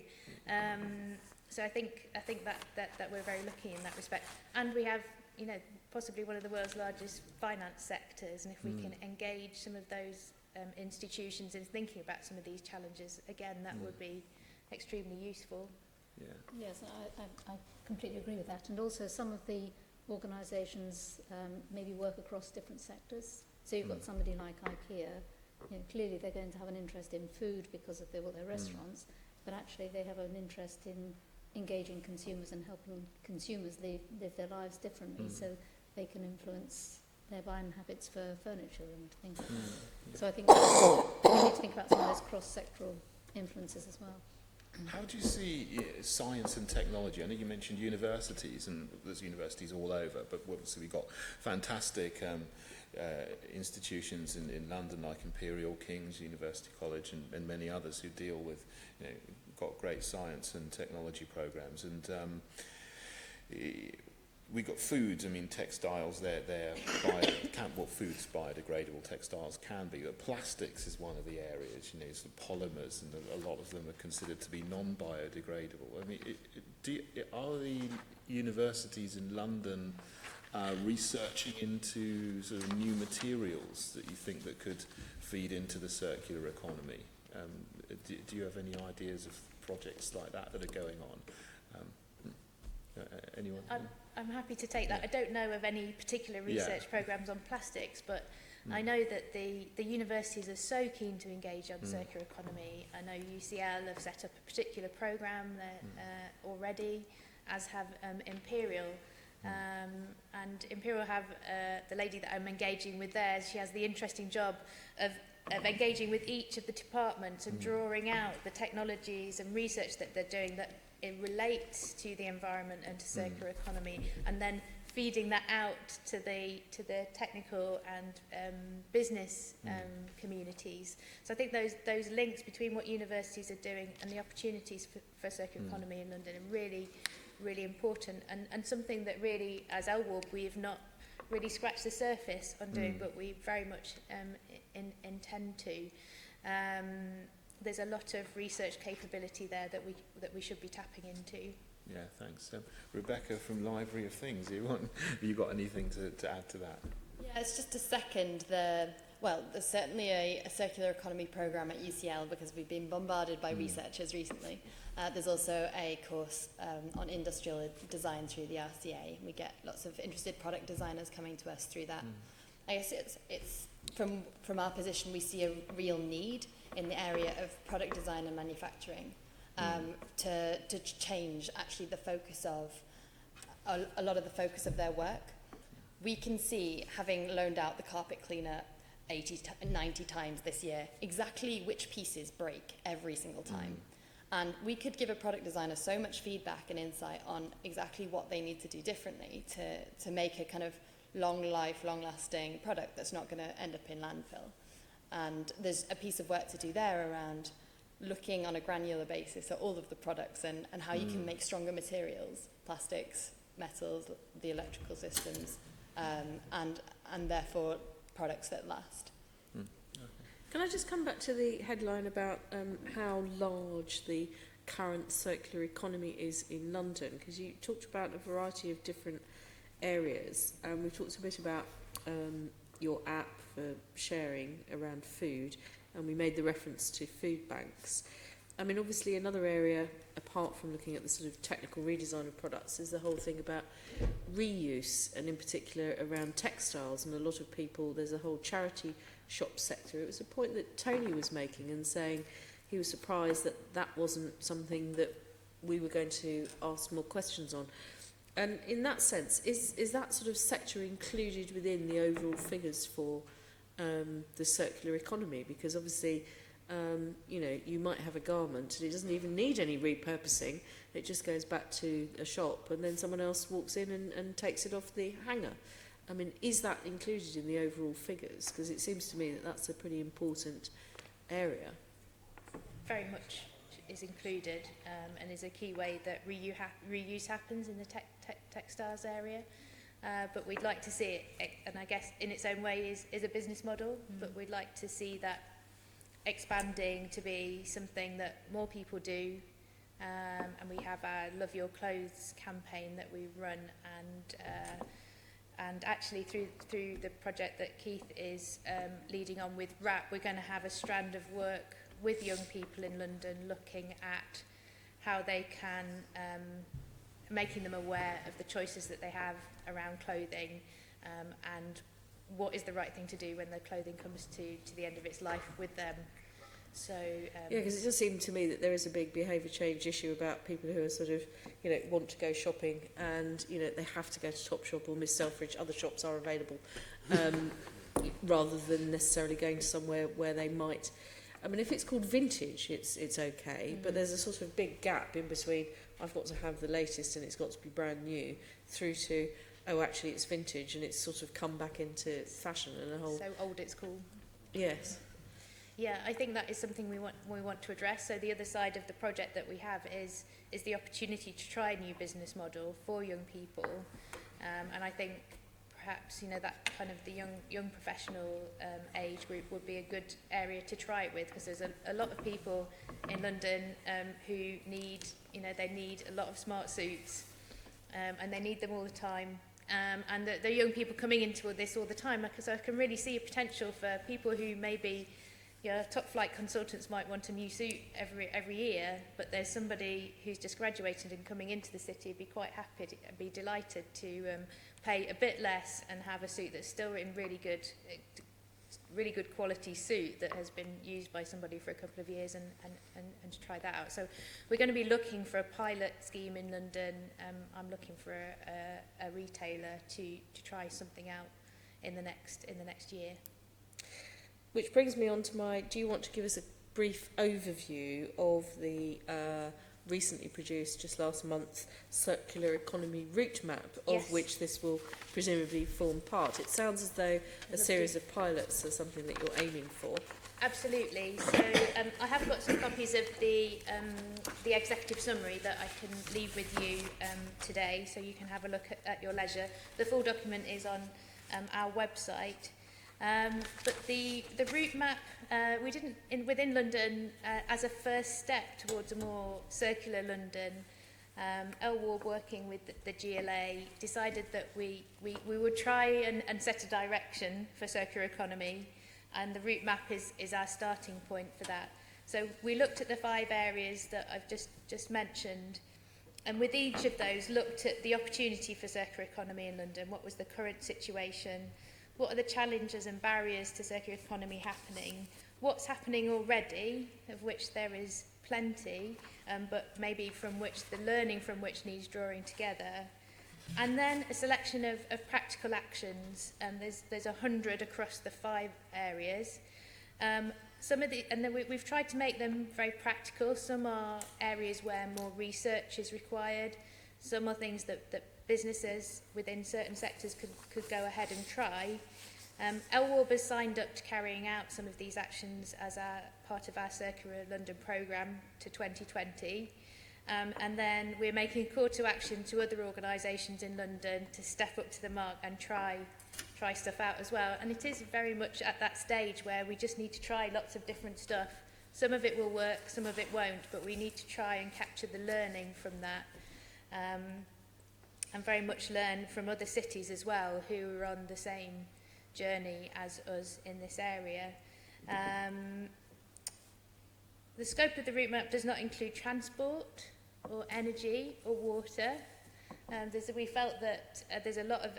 So I think that we're very lucky in that respect, and we have possibly one of the world's largest finance sectors, and if we can engage some of those institutions in thinking about some of these challenges, again, that would be extremely useful. Yeah. Yes, I completely agree with that. And also some of the organisations maybe work across different sectors. So you've got somebody like IKEA, clearly they're going to have an interest in food because of their restaurants, but actually they have an interest in engaging consumers and helping consumers live their lives differently, so they can influence their buying habits for furniture and things like that. So I think we need to think about some of those cross-sectoral influences as well. How do you see science and technology? I know you mentioned universities, and there's universities all over, but obviously we've got fantastic institutions in London like Imperial, King's, University College, and many others who deal with, got great science and technology programs. And we got foods. I mean, textiles. They're foods biodegradable. Textiles can be, but plastics is one of the areas. So polymers, and a lot of them are considered to be non-biodegradable. I mean, are the universities in London researching into sort of new materials that you think that could feed into the circular economy? Do you have any ideas of projects like that are going on? Anyone? I'm happy to take that. I don't know of any particular research programs on plastics, but I know that the universities are so keen to engage on circular economy. I know UCL have set up a particular program already, as have Imperial. And Imperial have the lady that I'm engaging with there. She has the interesting job of engaging with each of the departments and drawing out the technologies and research that they're doing that it relates to the environment and to circular economy, and then feeding that out to the technical and business communities. So I think those links between what universities are doing and the opportunities for circular economy in London are really, really important, and something that really, as LWARB, we have not really scratched the surface on doing, but we very much intend to. There's a lot of research capability there that we should be tapping into. Yeah, thanks. Rebecca from Library of Things, have you got anything to add to that? Yeah, it's just to second there's certainly a circular economy program at UCL because we've been bombarded by researchers recently. There's also a course on industrial design through the RCA. We get lots of interested product designers coming to us through that. I guess it's from our position, we see a real need in the area of product design and manufacturing to change actually the focus of a lot of the focus of their work. We can see, having loaned out the carpet cleaner 90 times this year, exactly which pieces break every single time. And we could give a product designer so much feedback and insight on exactly what they need to do differently to make a kind of long life, long lasting product that's not going to end up in landfill. And there's a piece of work to do there around looking on a granular basis at all of the products and how you can make stronger materials, plastics, metals, the electrical systems, and therefore products that last. Can I just come back to the headline about how large the current circular economy is in London? Because you talked about a variety of different areas, and we've talked a bit about your app for sharing around food, and we made the reference to food banks. I mean, obviously another area, apart from looking at the sort of technical redesign of products, is the whole thing about reuse, and in particular around textiles. And a lot of people, there's a whole charity shop sector. It was a point that Tony was making and saying he was surprised that that wasn't something that we were going to ask more questions on. And in that sense, is that sort of sector included within the overall figures for the circular economy? Because obviously, you know, you might have a garment and it doesn't even need any repurposing. It just goes back to a shop and then someone else walks in and takes it off the hanger. I mean, is that included in the overall figures? Because it seems to me that that's a pretty important area. Very much is included and is a key way that reuse happens in the textiles area. But we'd like to see it, and I guess in its own way is a business model, but we'd like to see that expanding to be something that more people do. And we have our Love Your Clothes campaign that we run, and actually through the project that Keith is leading on with RAP, we're going to have a strand of work with young people in London looking at how they can, making them aware of the choices that they have around clothing, and what is the right thing to do when the clothing comes to the end of its life with them. So yeah, because it does seem to me that there is a big behaviour change issue about people who are sort of, you know, want to go shopping and, you know, they have to go to Topshop or Miss Selfridge. Other shops are available, rather than necessarily going to somewhere where they might. I mean, if it's called vintage, it's okay, but there's a sort of big gap in between. I've got to have the latest and it's got to be brand new, through to, oh, actually it's vintage and it's sort of come back into fashion and a whole. So old it's cool. Yes. Yeah, I think that is something we want to address. So the other side of the project that we have is the opportunity to try a new business model for young people, and I think perhaps, you know, that kind of the young professional age group would be a good area to try it with, because there's a lot of people in London who need, you know, they need a lot of smart suits, and they need them all the time. And the young people coming into this all the time, because I can really see a potential for people who maybe, yeah, top flight consultants might want a new suit every year, but there's somebody who's just graduated and coming into the city, be quite happy, be delighted to pay a bit less and have a suit that's still in really good quality suit that has been used by somebody for a couple of years, and to try that out. So we're going to be looking for a pilot scheme in London. I'm looking for a retailer to try something out in the next year. Which brings me on to my, do you want to give us a brief overview of the recently produced, just last month, circular economy route map, of which this will presumably form part? It sounds as though a series of pilots are something that you're aiming for. Absolutely. So I have got some copies of the executive summary that I can leave with you today, so you can have a look at your leisure. The full document is on our website. But the route map, we didn't, within London, as a first step towards a more circular London, LWARB, working with the GLA, decided that we would try and set a direction for circular economy, and the route map is our starting point for that. So we looked at the 5 areas that I've just mentioned, and with each of those looked at the opportunity for circular economy in London. What was the current situation? What are the challenges and barriers to circular economy happening? What's happening already, of which there is plenty, but maybe from which the learning from which needs drawing together. And then a selection of practical actions. There's 100 across the 5 areas. Some of the, and then we've tried to make them very practical. Some are areas where more research is required. Some are things that businesses within certain sectors could go ahead and try. LWARB has signed up to carrying out some of these actions as part of our Circular London programme to 2020. And then we're making a call to action to other organisations in London to step up to the mark and try stuff out as well. And it is very much at that stage where we just need to try lots of different stuff. Some of it will work, some of it won't, but we need to try and capture the learning from that. And very much learn from other cities as well who are on the same journey as us in this area. The scope of the route map does not include transport or energy or water. We felt that there's a lot of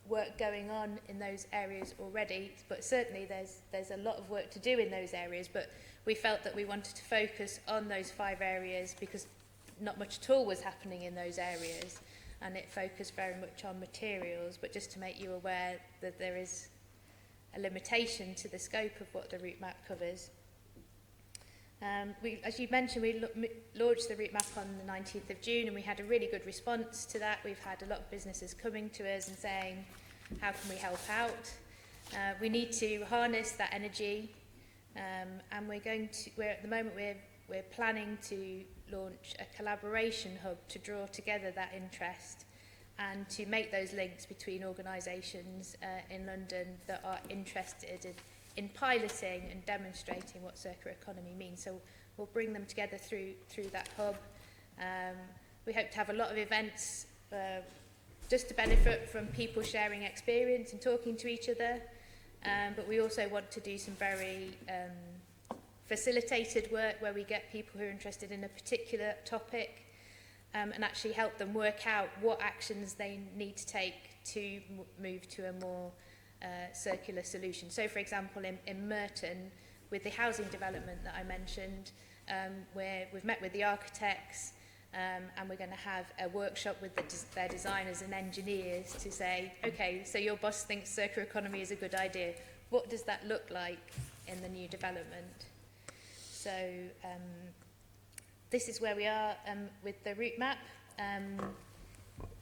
work going on in those areas already, but certainly there's a lot of work to do in those areas, but we felt that we wanted to focus on those 5 areas because not much at all was happening in those areas, and it focused very much on materials, but just to make you aware that there is a limitation to the scope of what the route map covers. As you mentioned, we launched the route map on the 19th of June, and we had a really good response to that. We've had a lot of businesses coming to us and saying, how can we help out? We need to harness that energy, and at the moment we're planning to launch a collaboration hub to draw together that interest and to make those links between organisations in London that are interested in piloting and demonstrating what circular economy means. So we'll bring them together through that hub. We hope to have a lot of events just to benefit from people sharing experience and talking to each other. But we also want to do some very facilitated work where we get people who are interested in a particular topic and actually help them work out what actions they need to take to move to a more circular solution. So, for example, in Merton, with the housing development that I mentioned, we've met with the architects and we're going to have a workshop with their designers and engineers to say, okay, so your boss thinks circular economy is a good idea. What does that look like in the new development? So this is where we are with the route map.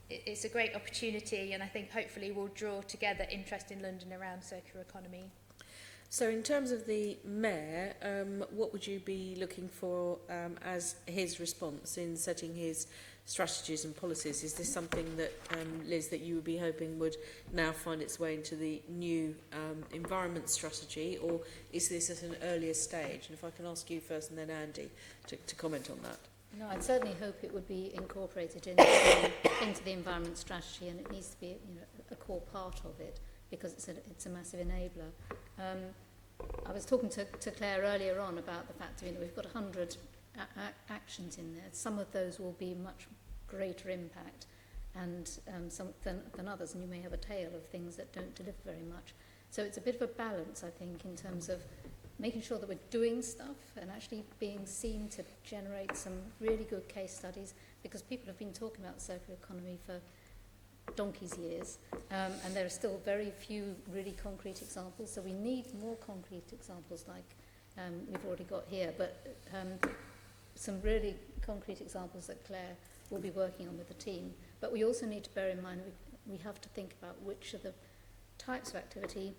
It's a great opportunity, and I think hopefully we'll draw together interest in London around circular economy. So in terms of the Mayor, what would you be looking for as his response in setting his strategies and policies? Is this something that, Liz, that you would be hoping would now find its way into the new environment strategy, or is this at an earlier stage? And if I can ask you first and then Andy to comment on that. No, I'd certainly hope it would be incorporated into the environment strategy, and it needs to be a core part of it because it's a massive enabler. I was talking to Clare earlier on about the fact that we've got 100 actions in there. Some of those will be much greater impact and than others, and you may have a tail of things that don't deliver very much. So it's a bit of a balance, I think, in terms of making sure that we're doing stuff and actually being seen to generate some really good case studies, because people have been talking about circular economy for donkey's years, and there are still very few really concrete examples, so we need more concrete examples like we've already got here, but some really concrete examples that Clare will be working on with the team. But we also need to bear in mind we have to think about which are the types of activity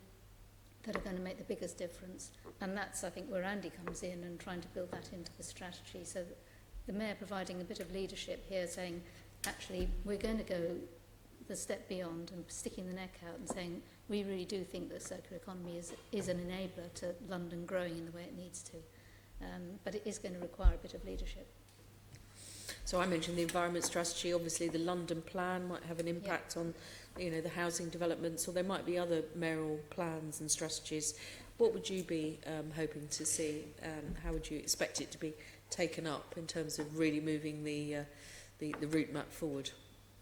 that are going to make the biggest difference, and that's, I think, where Andy comes in and trying to build that into the strategy. So the Mayor providing a bit of leadership here, saying, actually, we're going to go the step beyond and sticking the neck out and saying, we really do think that circular economy is an enabler to London growing in the way it needs to. But it is going to require a bit of leadership. So I mentioned the environment strategy. Obviously, the London plan might have an impact on, the housing developments, or there might be other mayoral plans and strategies. What would you be hoping to see? How would you expect it to be taken up in terms of really moving the route map forward?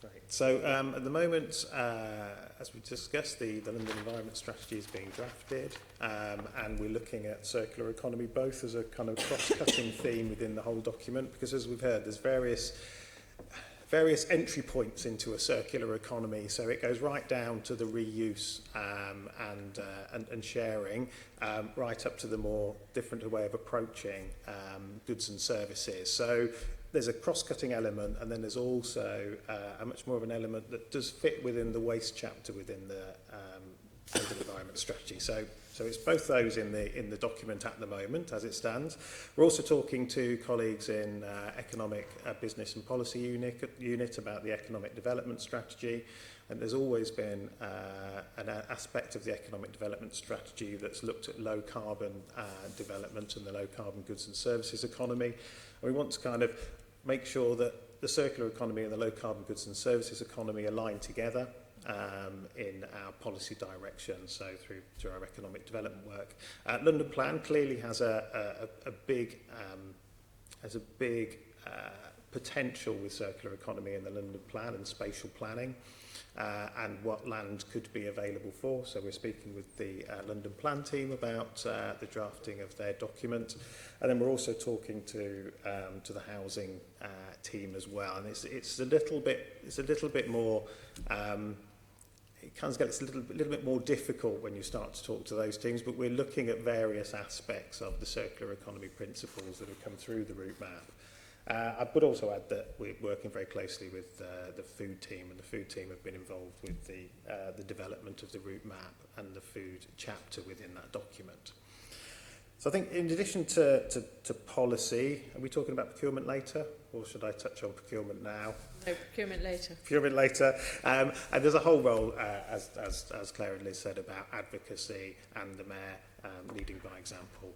Right. So at the moment, as we discussed, the London Environment Strategy is being drafted, and we're looking at circular economy both as a kind of cross-cutting theme within the whole document, because as we've heard, there's various entry points into a circular economy. So it goes right down to the reuse and sharing, right up to the more different way of approaching goods and services. So there's a cross-cutting element, and then there's also a much more of an element that does fit within the waste chapter within and an environment strategy. So it's both those in the document at the moment as it stands. We're also talking to colleagues in Economic Business and Policy unit about the economic development strategy. And there's always been an aspect of the economic development strategy that's looked at low carbon development and the low carbon goods and services economy. And we want to kind of make sure that the circular economy and the low carbon goods and services economy align together in our policy direction, so through our economic development work. London Plan clearly has a big potential with circular economy in the London Plan and spatial planning. And what land could be available for. So we're speaking with the London Plan team about the drafting of their document, and then we're also talking to the housing team as well. And it's a little bit more. It kind of gets a little bit more difficult when you start to talk to those teams, but we're looking at various aspects of the circular economy principles that have come through the route map. I would also add that we're working very closely with the food team, and the food team have been involved with the development of the route map and the food chapter within that document. So I think in addition to policy, are we talking about procurement later, or should I touch on procurement now? No, procurement later. Procurement later. And there's a whole role, as Clare and Liz said, about advocacy and the Mayor leading by example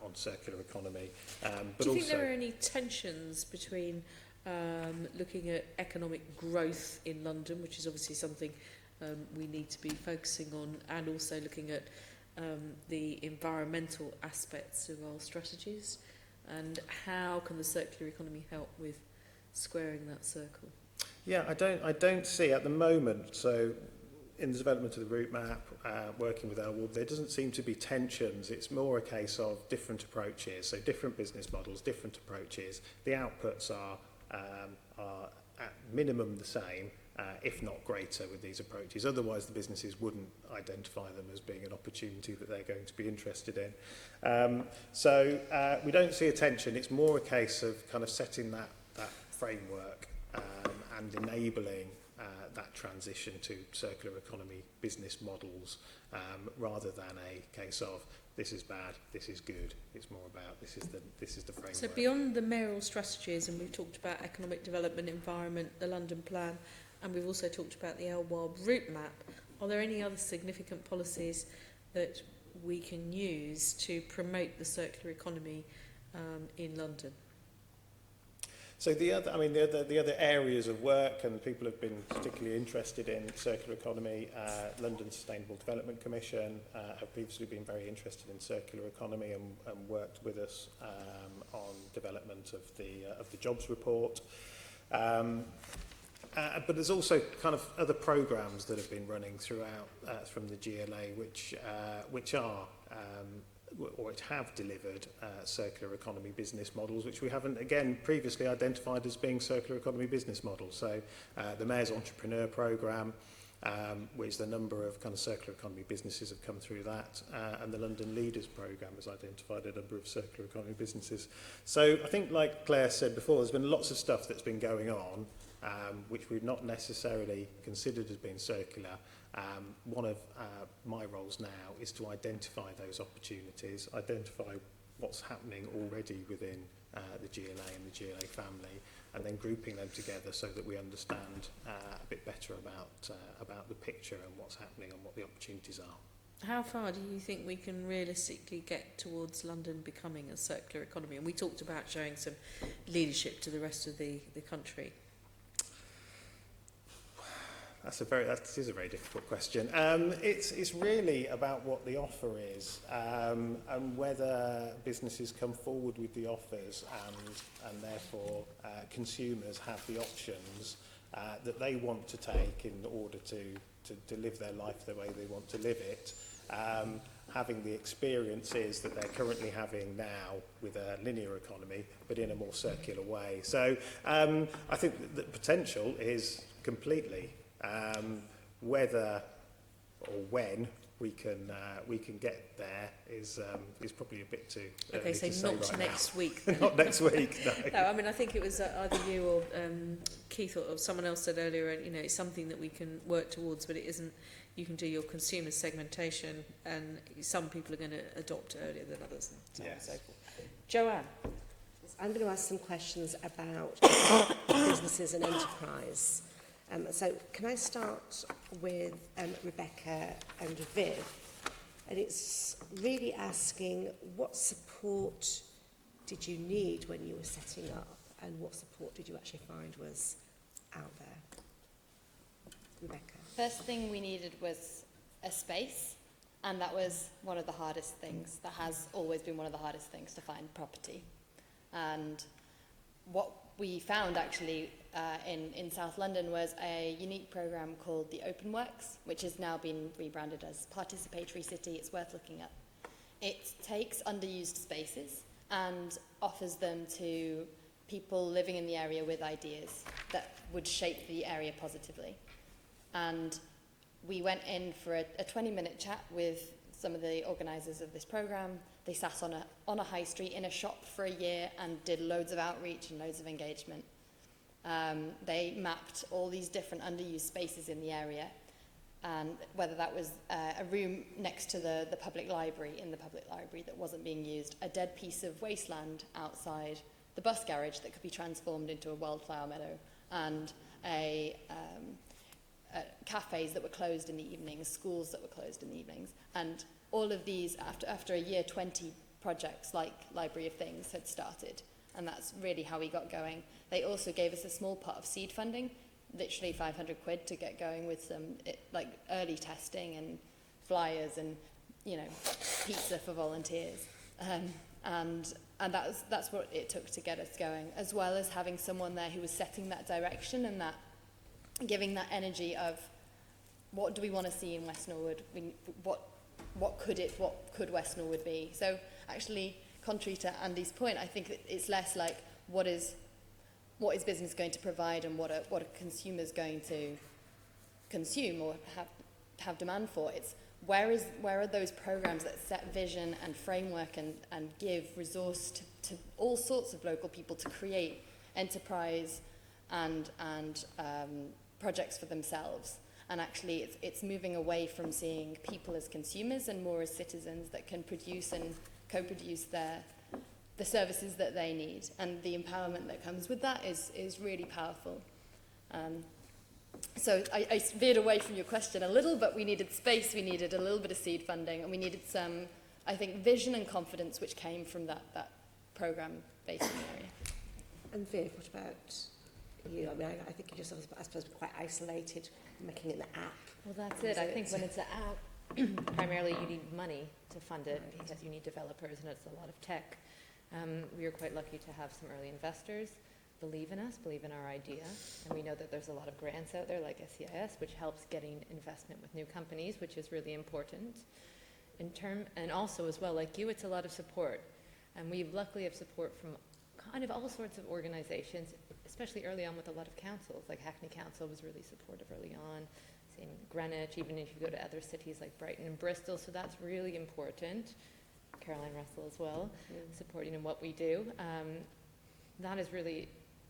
on circular economy. But do you think also, there are any tensions between looking at economic growth in London, which is obviously something we need to be focusing on, and also looking at the environmental aspects of our strategies, and how can the circular economy help with squaring that circle? Yeah, I don't see at the moment, so in the development of the route map, working with LWARB, there doesn't seem to be tensions. It's more a case of different approaches, so different business models, different approaches. The outputs are at minimum the same, if not greater, with these approaches. Otherwise, the businesses wouldn't identify them as being an opportunity that they're going to be interested in. So we don't see a tension. It's more a case of kind of setting that framework and enabling that transition to circular economy business models, rather than a case of this is bad, this is good. It's more about this is the framework. So beyond the mayoral strategies, and we've talked about economic development, environment, the London Plan, and we've also talked about the LWARB route map, are there any other significant policies that we can use to promote the circular economy in London? So the other areas of work, and people have been particularly interested in circular economy. London Sustainable Development Commission have previously been very interested in circular economy and worked with us on development of the jobs report. But there's also kind of other programs that have been running throughout from the GLA, which are or it have delivered circular economy business models, which we haven't, again, previously identified as being circular economy business models. So the Mayor's Entrepreneur Programme, which the number of kind of circular economy businesses have come through that, and the London Leaders Programme has identified a number of circular economy businesses. So I think, like Claire said before, there's been lots of stuff that's been going on, which we've not necessarily considered as being circular. One of my roles now is to identify those opportunities, identify what's happening already within the GLA and the GLA family, and then grouping them together so that we understand a bit better about the picture and what's happening and what the opportunities are. How far do you think we can realistically get towards London becoming a circular economy? And we talked about showing some leadership to the rest of the country. That is a very difficult question. It's really about what the offer is, and whether businesses come forward with the offers, and therefore consumers have the options that they want to take in order to live their life the way they want to live it, having the experiences that they're currently having now with a linear economy, but in a more circular way. So I think the potential is completely. Whether or when we can get there is probably a bit too early okay, to so say not right next now. week. Not next week. No. No, I mean, I think it was either you or Keith or someone else said earlier. You know, it's something that we can work towards, but it isn't. you can do your consumer segmentation, and some people are going to adopt earlier than others, and so on and so forth. Joanne? I'm going to ask some questions about businesses and enterprise. So can I start with Rebecca and Viv? And it's really asking, what support did you need when you were setting up, and what support did you actually find was out there? Rebecca. First thing we needed was a space, and that was one of the hardest things. That has always been one of the hardest things to find property. And what we found actually in South London was a unique program called the Open Works, which has now been rebranded as Participatory City. It's worth looking at. It takes underused spaces and offers them to people living in the area with ideas that would shape the area positively. And we went in for a 20-minute chat with some of the organisers of this program. They sat on a high street in a shop for a year and did loads of outreach and loads of engagement. They mapped all these different underused spaces in the area, and whether that was a room next to the public library, in the public library that wasn't being used, a dead piece of wasteland outside the bus garage that could be transformed into a wildflower meadow, and cafes that were closed in the evenings, schools that were closed in the evenings. And all of these, after a year, 20 projects like Library of Things had started. And that's really how we got going. They also gave us a small pot of seed funding, literally 500 quid to get going with some early testing and flyers and, pizza for volunteers. And that's what it took to get us going, as well as having someone there who was setting that direction and that giving that energy of what do we want to see in West Norwood? What could West Norwood be? So actually, contrary to Andy's point, I think it's less like what is business going to provide and what are consumers going to consume or have demand for. It's where are those programs that set vision and framework and give resource to all sorts of local people to create enterprise and projects for themselves. And actually it's moving away from seeing people as consumers and more as citizens that can produce and co-produce the services that they need. And the empowerment that comes with that is really powerful. So I veered away from your question a little, but we needed space, we needed a little bit of seed funding, and we needed some, I think, vision and confidence which came from that program based in the area. And Viv, what about you? I mean, I think you just, I suppose, quite isolated, making it an app. Well, that's it. I think when it's an app, primarily you need money to fund it because you need developers and it's a lot of tech. We were quite lucky to have some early investors believe in us, believe in our idea, and we know that there's a lot of grants out there like SCIS, which helps getting investment with new companies, which is really important. And also as well, like you, it's a lot of support, and we luckily have support from kind of all sorts of organizations, especially early on with a lot of councils, like Hackney Council was really supportive early on, same Greenwich, even if you go to other cities like Brighton and Bristol, so that's really important. Caroline Russell as well, supporting in what we do. That has really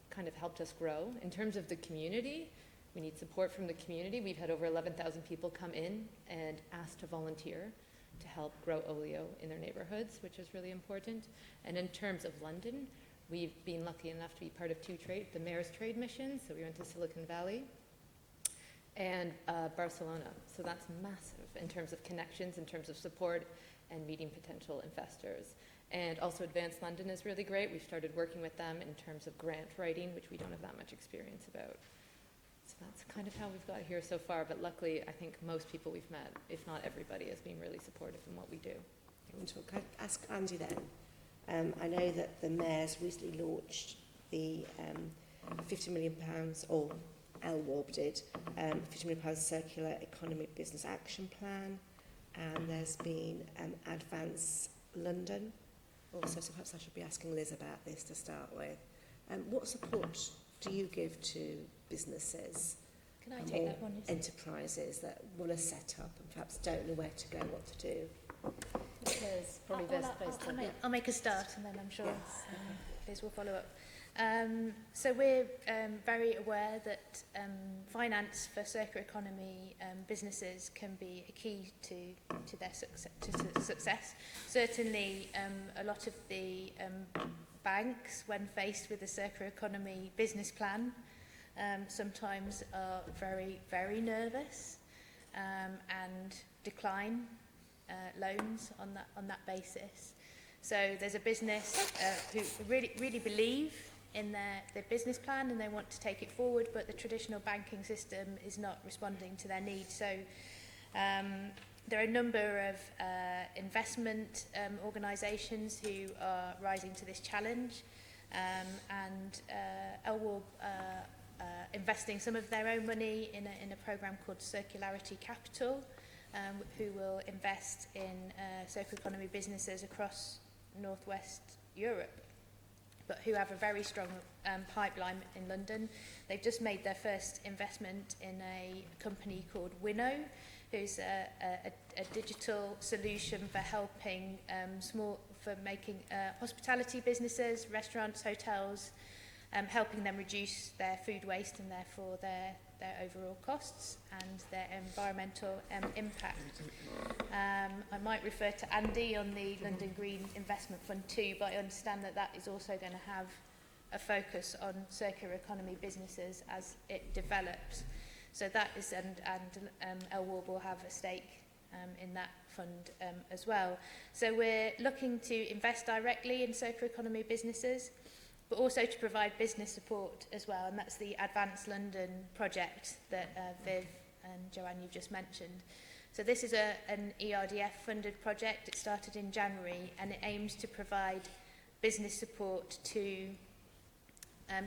kind of helped us grow. In terms of the community, we need support from the community. We've had over 11,000 people come in and ask to volunteer to help grow oleo in their neighborhoods, which is really important. And in terms of London, we've been lucky enough to be part of the mayor's trade missions. So we went to Silicon Valley and Barcelona. So that's massive in terms of connections, in terms of support and meeting potential investors. And also Advanced London is really great. We've started working with them in terms of grant writing, which we don't have that much experience about. So that's kind of how we've got here so far, but luckily I think most people we've met, if not everybody, has been really supportive in what we do. Can I ask Andy then? I know that the Mayor's recently launched the £50 million, or LWARB did, £50 million Circular Economy Business Action Plan, and there's been Advance London also, so perhaps I should be asking Liz about this to start with. What support do you give to businesses Can I take that one? Enterprises that want to set up and perhaps don't know where to go, what to do? Because probably best place to I'll make a start and then I'm sure Liz will follow up. So we're very aware that finance for circular economy businesses can be a key to their success. Certainly, a lot of the banks, when faced with a circular economy business plan, sometimes are very, very nervous and decline loans on that basis. So there's a business who really believe in their business plan and they want to take it forward, but the traditional banking system is not responding to their needs. So there are a number of investment organisations who are rising to this challenge, and LWARB investing some of their own money in a programme called Circularity Capital, who will invest in circular economy businesses across Northwest Europe, but who have a very strong pipeline in London. They've just made their first investment in a company called Winnow, who's a digital solution for helping making hospitality businesses, restaurants, hotels, helping them reduce their food waste and therefore their overall costs and their environmental impact. I might refer to Andy on the London Green Investment Fund too, but I understand that is also going to have a focus on circular economy businesses as it develops. So that is, and LWARB will have a stake in that fund as well. So we're looking to invest directly in circular economy businesses, but also to provide business support as well, and that's the Advanced London project that Viv and Joanne, you just mentioned. So this is an ERDF-funded project. It started in January, and it aims to provide business support to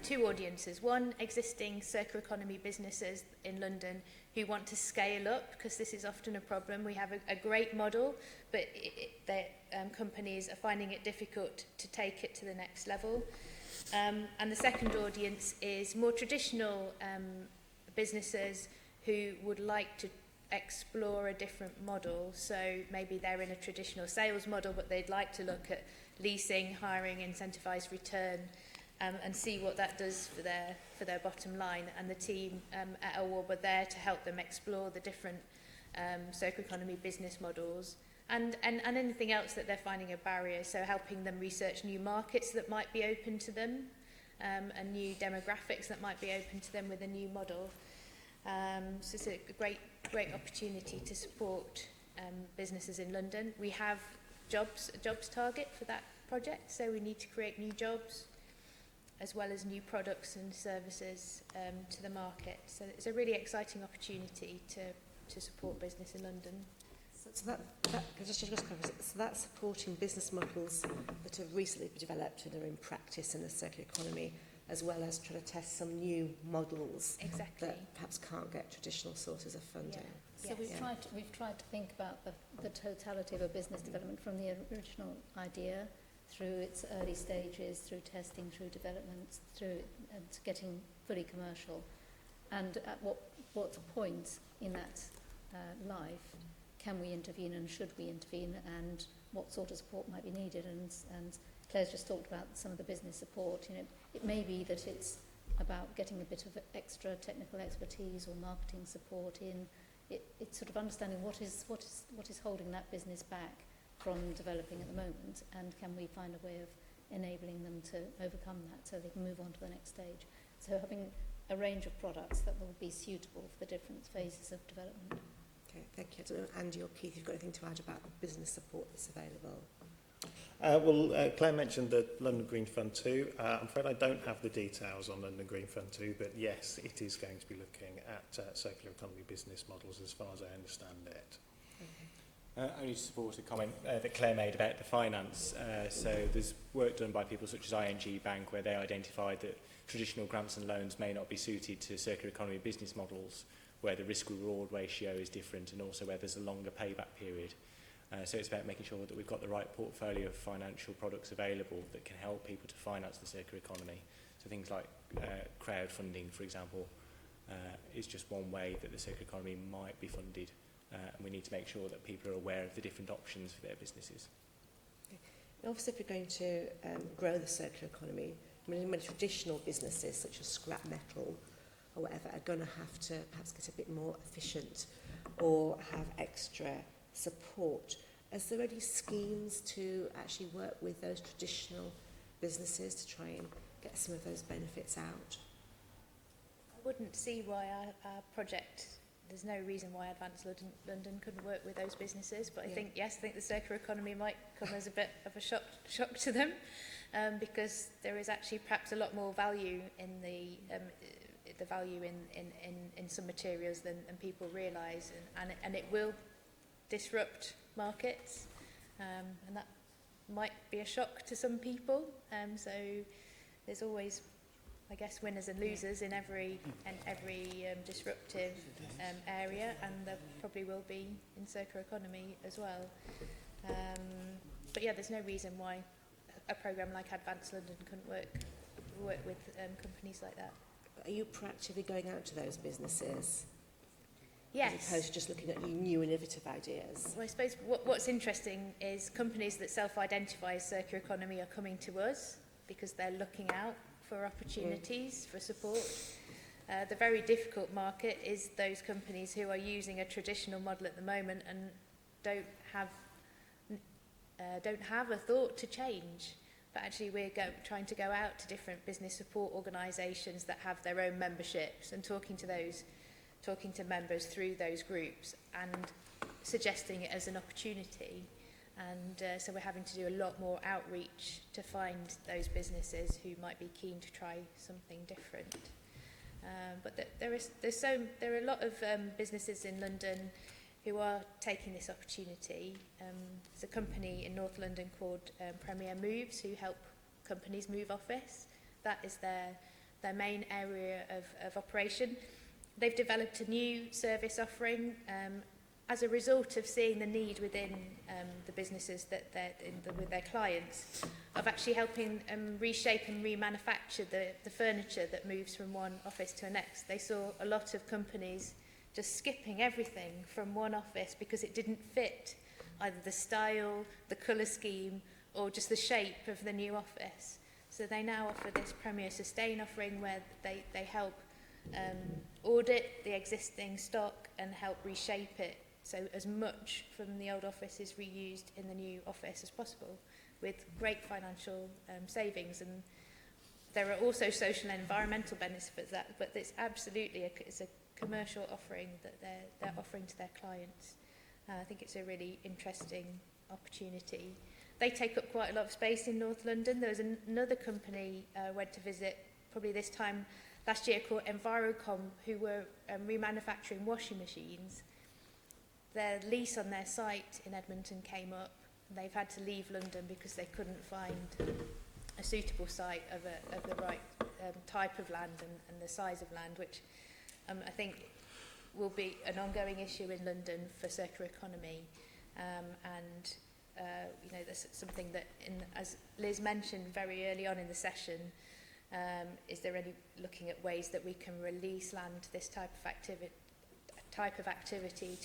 two audiences. One, existing circular economy businesses in London who want to scale up, because this is often a problem. We have a great model, but companies are finding it difficult to take it to the next level. And the second audience is more traditional businesses who would like to explore a different model. So maybe they're in a traditional sales model, but they'd like to look at leasing, hiring, incentivised return, and see what that does for their bottom line. And the team at LWARB are there to help them explore the different circular economy business models. And anything else that they're finding a barrier, so helping them research new markets that might be open to them, and new demographics that might be open to them with a new model. So it's a great opportunity to support businesses in London. We have a jobs target for that project, so we need to create new jobs as well as new products and services to the market. So it's a really exciting opportunity to support business in London. So that's supporting business models that have recently developed and are in practice in the circular economy, as well as trying to test some new models that perhaps can't get traditional sources of funding. Yeah. So we've tried to think about the totality of a business development from the original idea through its early stages, through testing, through development, through getting fully commercial, and at what point in that life can we intervene and should we intervene, and what sort of support might be needed. And Claire's just talked about some of the business support. You know, it may be that it's about getting a bit of extra technical expertise or marketing support in. It's sort of understanding what is holding that business back from developing at the moment, and can we find a way of enabling them to overcome that so they can move on to the next stage. So having a range of products that will be suitable for the different phases of development. Okay, thank you. I don't know, Andy or Keith, you've got anything to add about the business support that's available? Claire mentioned the London Green Fund 2. I'm afraid I don't have the details on London Green Fund 2, but yes, it is going to be looking at circular economy business models as far as I understand it. Only to support a comment that Claire made about the finance. So there's work done by people such as ING Bank where they identified that traditional grants and loans may not be suited to circular economy business models, where the risk-reward ratio is different and also where there's a longer payback period. So it's about making sure that we've got the right portfolio of financial products available that can help people to finance the circular economy. So things like crowdfunding, for example, is just one way that the circular economy might be funded. And we need to make sure that people are aware of the different options for their businesses. Okay. Obviously, if we're going to grow the circular economy, many traditional businesses such as scrap metal or whatever are going to have to perhaps get a bit more efficient or have extra support. Is there any schemes to actually work with those traditional businesses to try and get some of those benefits out? I wouldn't see why our project, there's no reason why Advanced London couldn't work with those businesses, but I think the circular economy might come as a bit of a shock to them, because there is actually perhaps a lot more value in the value in some materials than people realise, and it will disrupt markets, and that might be a shock to some people. So there's always, I guess, winners and losers in every disruptive area, and there probably will be in circular economy as well. But yeah, there's no reason why a programme like Advanced London couldn't work with companies like that. Are you proactively going out to those businesses? Yes. As opposed to just looking at new innovative ideas? Well, I suppose what's interesting is companies that self-identify as circular economy are coming to us because they're looking out for opportunities, for support. The very difficult market is those companies who are using a traditional model at the moment and don't have a thought to change. But actually we're trying to go out to different business support organisations that have their own memberships and talking to members through those groups and suggesting it as an opportunity. And so we're having to do a lot more outreach to find those businesses who might be keen to try something different. But there are a lot of businesses in London who are taking this opportunity. There's a company in North London called Premier Moves who help companies move office. That is their main area of operation. They've developed a new service offering as a result of seeing the need within the businesses that with their clients, of actually helping reshape and remanufacture the furniture that moves from one office to the next. They saw a lot of companies just skipping everything from one office because it didn't fit either the style, the colour scheme, or just the shape of the new office. So they now offer this Premier Sustain offering where they help audit the existing stock and help reshape it so as much from the old office is reused in the new office as possible, with great financial savings. And there are also social and environmental benefits of that, but it's absolutely it's a commercial offering that they're offering to their clients. I think it's a really interesting opportunity. They take up quite a lot of space in North London. There was another company I went to visit probably this time last year called Envirocom, who were remanufacturing washing machines. Their lease on their site in Edmonton came up, and they've had to leave London because they couldn't find a suitable site of the right type of land and the size of land, which I think will be an ongoing issue in London for circular economy. And that's something that, as Liz mentioned very early on in the session, is there any looking at ways that we can release land to this type of activity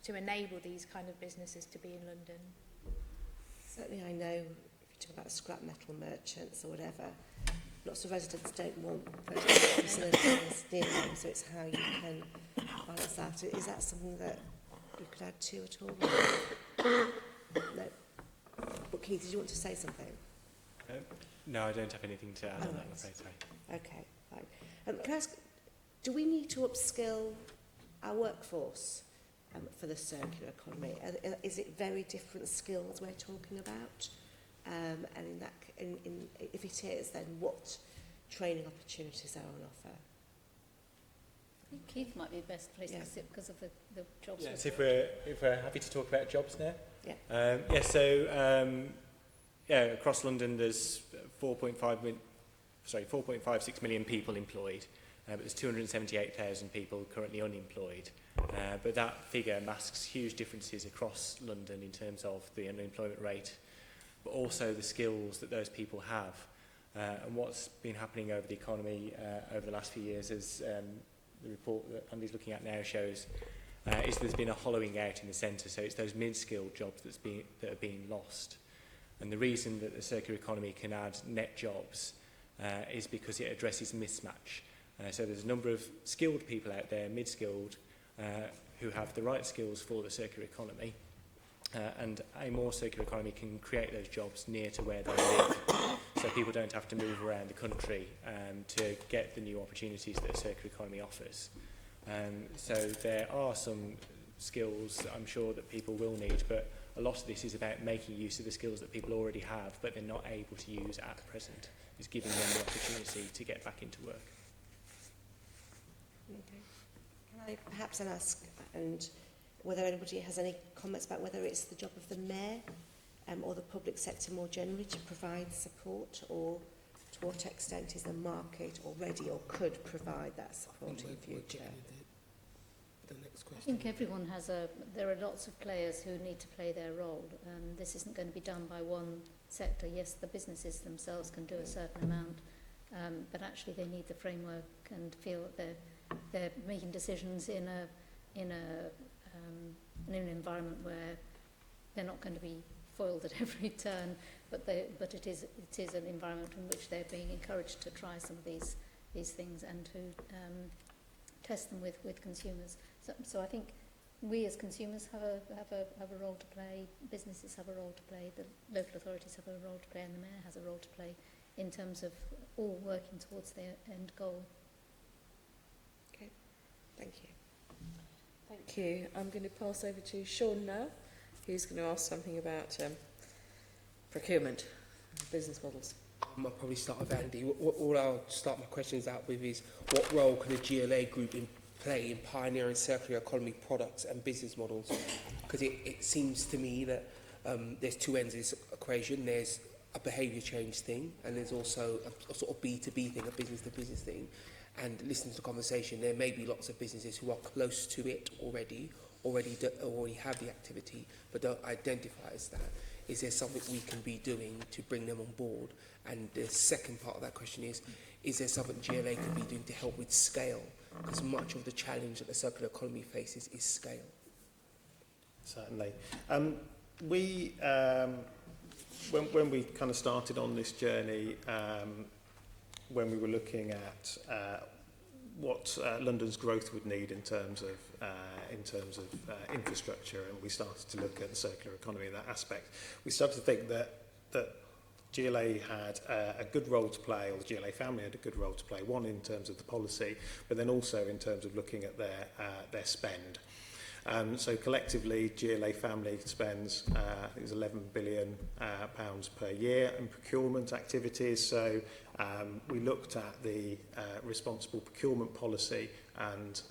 to enable these kind of businesses to be in London? Certainly I know, if you talk about scrap metal merchants or whatever, lots of residents don't want those facilities near them, so it's how you can balance that. Is that something that you could add to at all? No. But Keith, did you want to say something? No, I don't have anything to add on that, I'm afraid. Sorry. Okay, fine. Can I ask, do we need to upskill our workforce for the circular economy? Is it very different skills we're talking about? And if it is, then what training opportunities are on offer? I think Keith might be the best place to sit because of the jobs. Yes, if we're happy to talk about jobs now. Yeah. Across London there's 4.56 million people employed, but there's 278,000 people currently unemployed. But that figure masks huge differences across London in terms of the unemployment rate, but also the skills that those people have. And what's been happening over the economy over the last few years, as the report that Andy's looking at now shows, is there's been a hollowing out in the centre. So it's those mid-skilled jobs that are being lost. And the reason that the circular economy can add net jobs is because it addresses mismatch. So there's a number of skilled people out there, mid-skilled, who have the right skills for the circular economy, and a more circular economy can create those jobs near to where they live, so people don't have to move around the country to get the new opportunities that a circular economy offers. So there are some skills that I'm sure that people will need, but a lot of this is about making use of the skills that people already have but they're not able to use at present. It's giving them the opportunity to get back into work. Okay. Can I perhaps then ask whether anybody has any comments about whether it's the job of the Mayor or the public sector more generally to provide support, or to what extent is the market already or could provide that support in future? The next question. I think everyone there are lots of players who need to play their role. This isn't going to be done by one sector. Yes, the businesses themselves can do a certain amount, but actually they need the framework and feel that they're making decisions in an environment where they're not going to be foiled at every turn, but it is an environment in which they're being encouraged to try some of these things and to test them with consumers. So I think we as consumers have a role to play, businesses have a role to play, the local authorities have a role to play, and the Mayor has a role to play in terms of all working towards their end goal. Okay, thank you. Thank you. I'm going to pass over to Sean now, who's going to ask something about procurement, business models. I'll probably start with Andy. All I'll start my questions out with is, what role can a GLA group play in pioneering circular economy products and business models? Because it seems to me that there's two ends of this equation. There's a behaviour change thing, and there's also a sort of B2B thing, a business-to-business thing. And listening to the conversation, there may be lots of businesses who are close to it already have the activity, but don't identify as that. Is there something we can be doing to bring them on board? And the second part of that question is there something GLA can be doing to help with scale? Because much of the challenge that the circular economy faces is scale. Certainly. When we kind of started on this journey, when we were looking at what London's growth would need in terms of infrastructure, and we started to look at the circular economy in that aspect, we started to think that GLA had a good role to play, or the GLA family had a good role to play, one in terms of the policy, but then also in terms of looking at their spend. So collectively, GLA family spends I think it's £11 billion per year in procurement activities. So we looked at the responsible procurement policy, and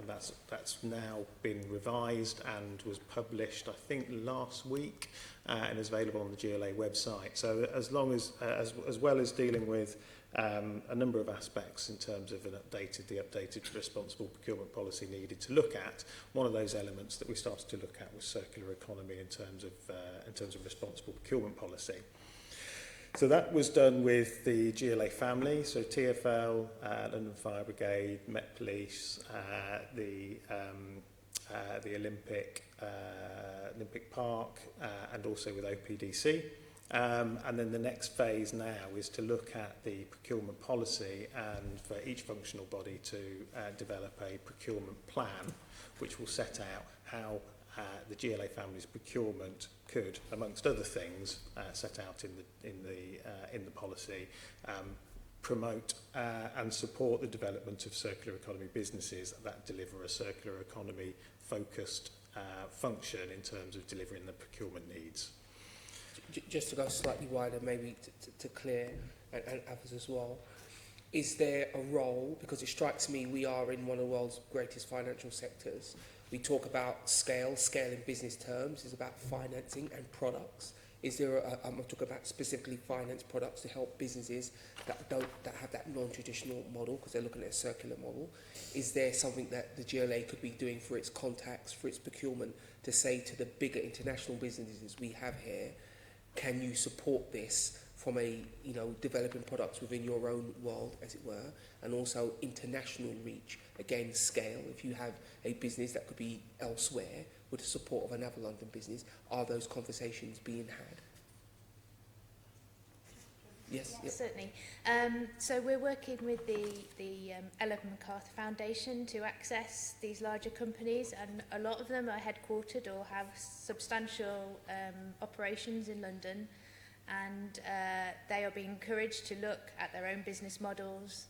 that's now been revised and was published, I think, last week, and is available on the GLA website. So as well as dealing with a number of aspects in terms of the updated responsible procurement policy needed to look at, one of those elements that we started to look at was circular economy in terms of responsible procurement policy. So that was done with the GLA family, so TfL, London Fire Brigade, Met Police, the Olympic Park, and also with OPDC. And then the next phase now is to look at the procurement policy, and for each functional body to develop a procurement plan which will set out how the GLA family's procurement could, amongst other things, set out in the policy, promote and support the development of circular economy businesses that deliver a circular economy focused function in terms of delivering the procurement needs. Just to go slightly wider, maybe to Clare and others as well, is there a role, because it strikes me we are in one of the world's greatest financial sectors. We talk about scale in business terms is about financing and products. Is there I'm talking about specifically finance products to help businesses that have that non-traditional model, because they're looking at a circular model. Is there something that the GLA could be doing for its contacts, for its procurement, to say to the bigger international businesses we have here, can you support this from developing products within your own world, as it were, and also international reach, again, scale? If you have a business that could be elsewhere with the support of another London business, are those conversations being had? Yes, yes, certainly. So we're working with the Ellen MacArthur Foundation to access these larger companies, and a lot of them are headquartered or have substantial operations in London, and they are being encouraged to look at their own business models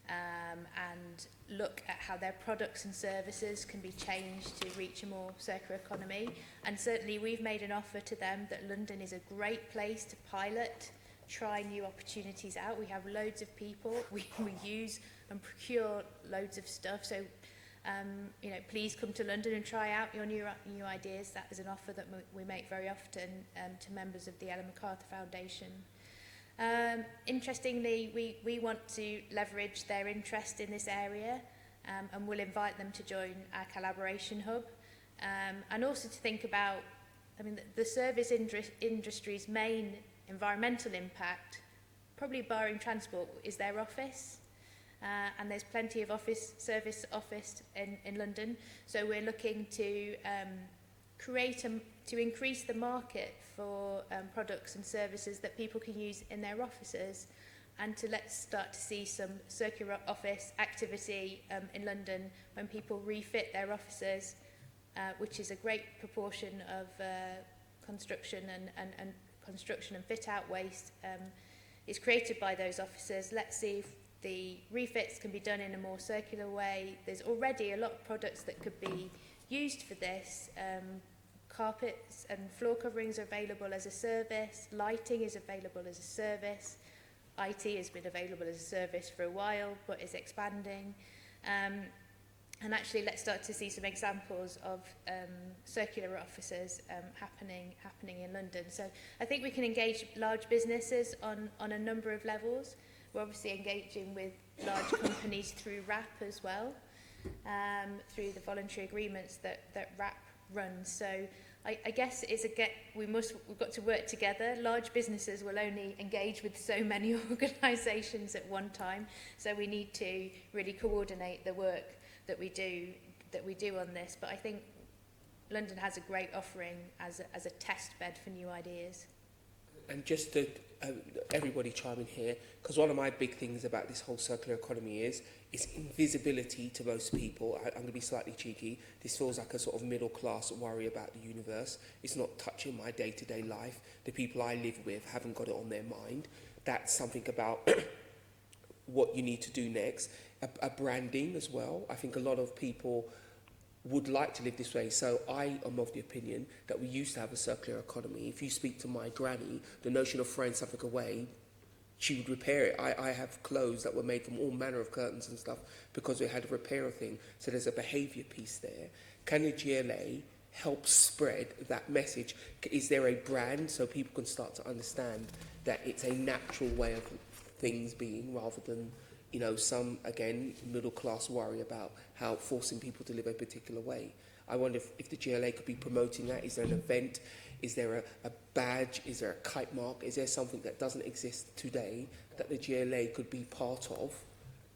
and look at how their products and services can be changed to reach a more circular economy. And certainly we've made an offer to them that London is a great place to pilot, try new opportunities out. We have loads of people, we use and procure loads of stuff, so you know, please come to London and try out your new ideas. That is an offer that we make very often to members of the Ellen MacArthur Foundation. Interestingly, we want to leverage their interest in this area, and we'll invite them to join our collaboration hub, and also to think about, I mean, the service industry's main environmental impact, probably barring transport, is their office. And there's plenty of service office in London. So we're looking to to increase the market for products and services that people can use in their offices, and to let's start to see some circular office activity in London when people refit their offices, which is a great proportion of construction and construction and fit out waste is created by those offices. Let's see if the refits can be done in a more circular way. There's already a lot of products that could be used for this. Carpets and floor coverings are available as a service. Lighting is available as a service. IT has been available as a service for a while, but is expanding. And actually, let's start to see some examples of circular offices happening in London. So I think we can engage large businesses on a number of levels. We're obviously engaging with large companies through RAP as well, through the voluntary agreements that RAP runs. So I guess we've got to work together. Large businesses will only engage with so many organisations at one time. So we need to really coordinate the work that we do on this. But I think London has a great offering as a test bed for new ideas. And just to everybody chime in here, because one of my big things about this whole circular economy is invisibility to most people. I'm going to be slightly cheeky. This feels like a sort of middle class worry about the universe. It's not touching my day-to-day life. The people I live with haven't got it on their mind. That's something about what you need to do next. A branding as well. I think a lot of people would like to live this way. So I am of the opinion that we used to have a circular economy. If you speak to my granny, the notion of throwing something away, she would repair it. I have clothes that were made from all manner of curtains and stuff because we had a repair thing. So there's a behaviour piece there. Can the GLA help spread that message? Is there a brand so people can start to understand that it's a natural way of things being, rather than, you know, some, again, middle class worry about how forcing people to live a particular way? I wonder if the GLA could be promoting that. Is there an event? Is there a badge? Is there a kite mark? Is there something that doesn't exist today that the GLA could be part of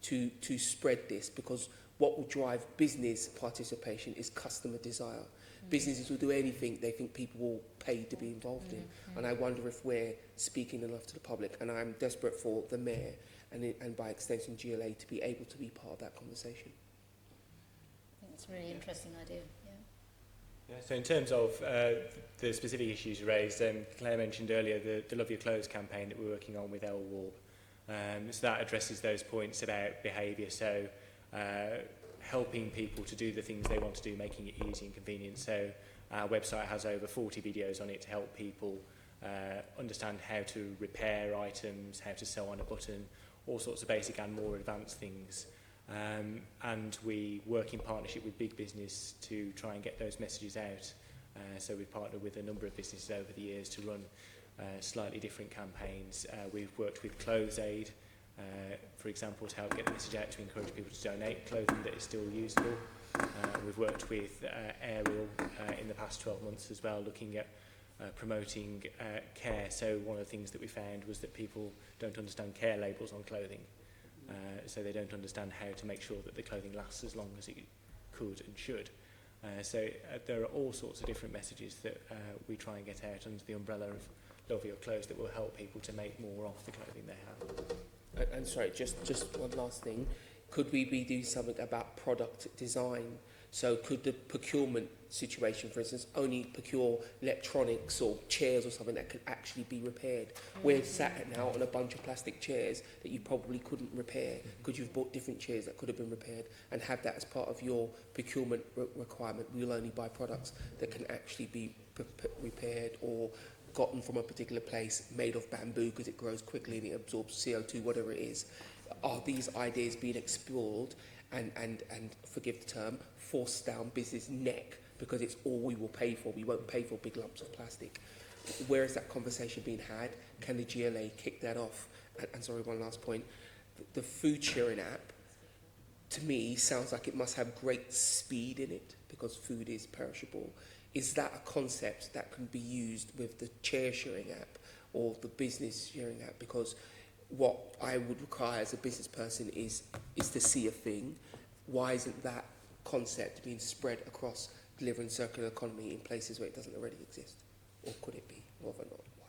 to spread this? Because what will drive business participation is customer desire. Businesses will do anything they think people will pay to be involved in. And I wonder if we're speaking enough to the public. And I'm desperate for the Mayor and by extension GLA to be able to be part of that conversation. I think it's a really interesting idea. Yeah, so in terms of the specific issues raised, Claire mentioned earlier the Love Your Clothes campaign that we're working on with LWARB. So that addresses those points about behaviour, so helping people to do the things they want to do, making it easy and convenient. So our website has over 40 videos on it to help people understand how to repair items, how to sew on a button, all sorts of basic and more advanced things. And we work in partnership with big business to try and get those messages out. So we've partnered with a number of businesses over the years to run slightly different campaigns. We've worked with Clothes Aid, for example, to help get the message out to encourage people to donate clothing that is still usable. We've worked with Ariel in the past 12 months as well, looking at promoting care. So one of the things that we found was that people don't understand care labels on clothing. So they don't understand how to make sure that the clothing lasts as long as it could and should. So there are all sorts of different messages that we try and get out under the umbrella of love your clothes that will help people to make more off the clothing they have. And sorry, just one last thing. Could we be doing something about product design? So could the procurement situation, for instance, only procure electronics or chairs or something that could actually be repaired? We're sat now on a bunch of plastic chairs that you probably couldn't repair. Could you have bought different chairs that could have been repaired and have that as part of your procurement requirement? We'll only buy products that can actually be repaired or gotten from a particular place, made of bamboo because it grows quickly and it absorbs CO2, whatever it is. Are these ideas being explored and forgive the term, forced down business neck because it's all we will pay for? We won't pay for big lumps of plastic. Where is that conversation being had? Can the GLA kick that off? And sorry, one last point. The food sharing app, to me, sounds like it must have great speed in it because food is perishable. Is that a concept that can be used with the chair sharing app or the business sharing app? Because what I would require as a business person is to see a thing. Why isn't that concept being spread across delivering circular economy in places where it doesn't already exist? Or could it be? Or not? Why?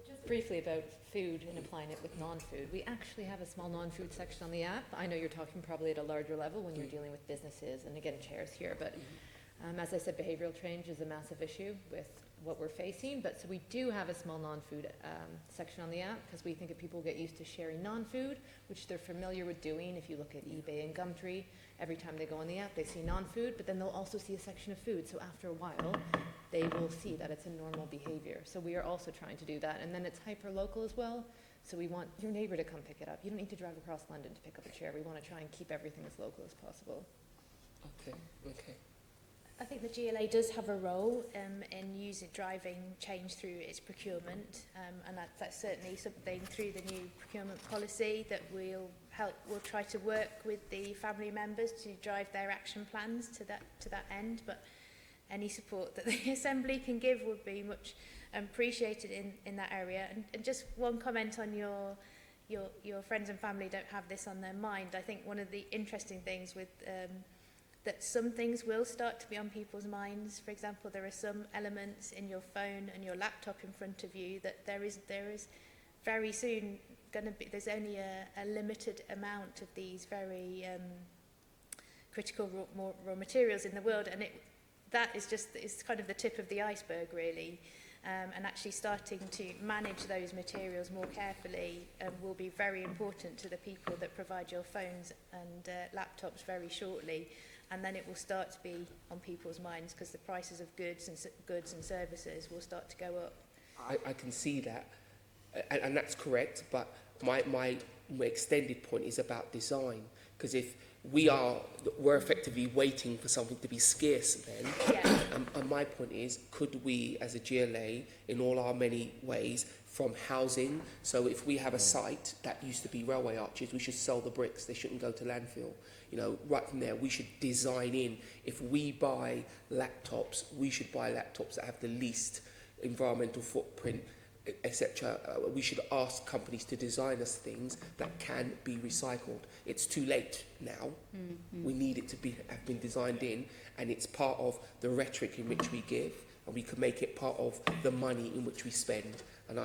Just briefly about food and applying it with non-food. We actually have a small non-food section on the app. I know you're talking probably at a larger level when you're dealing with businesses and again chairs here, but as I said, behavioural change is a massive issue with what we're facing, but so we do have a small non-food section on the app because we think if people get used to sharing non-food, which they're familiar with doing. If you look at eBay and Gumtree, every time they go on the app they see non-food, but then they'll also see a section of food, so after a while they will see that it's a normal behaviour. So we are also trying to do that, and then it's hyper-local as well, so we want your neighbour to come pick it up. You don't need to drive across London to pick up a chair. We want to try and keep everything as local as possible. Okay. I think the GLA does have a role in driving change through its procurement, and that's certainly something through the new procurement policy that we'll try to work with the family members to drive their action plans to that end. But any support that the Assembly can give would be much appreciated in that area. And just one comment on your friends and family don't have this on their mind. I think one of the interesting things with that some things will start to be on people's minds. For example, there are some elements in your phone and your laptop in front of you that there is very soon going to be, there's only a limited amount of these very critical raw materials in the world, and that is kind of the tip of the iceberg, really. And actually starting to manage those materials more carefully will be very important to the people that provide your phones and laptops very shortly. And then it will start to be on people's minds because the prices of goods and services will start to go up. I can see that, and that's correct, but my extended point is about design, because if we're effectively waiting for something to be scarce then, yeah. And my point is, could we as a GLA, in all our many ways, from housing, so if we have a site that used to be railway arches, we should sell the bricks, they shouldn't go to landfill. You know, right from there, we should design in. If we buy laptops, we should buy laptops that have the least environmental footprint, etc. We should ask companies to design us things that can be recycled. It's too late now. We need it to have been designed in, and it's part of the rhetoric in which we give, and we can make it part of the money in which we spend. And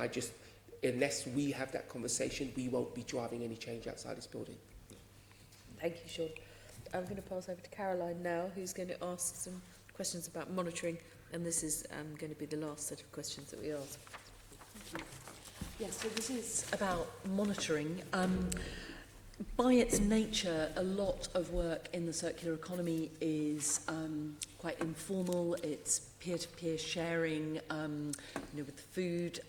unless we have that conversation, we won't be driving any change outside this building. Thank you, Sean. I'm going to pass over to Caroline now, who's going to ask some questions about monitoring, and this is going to be the last set of questions that we ask. Thank you. Yes, so this is about monitoring. By its nature, a lot of work in the circular economy is quite informal. It's peer-to-peer sharing, with the food.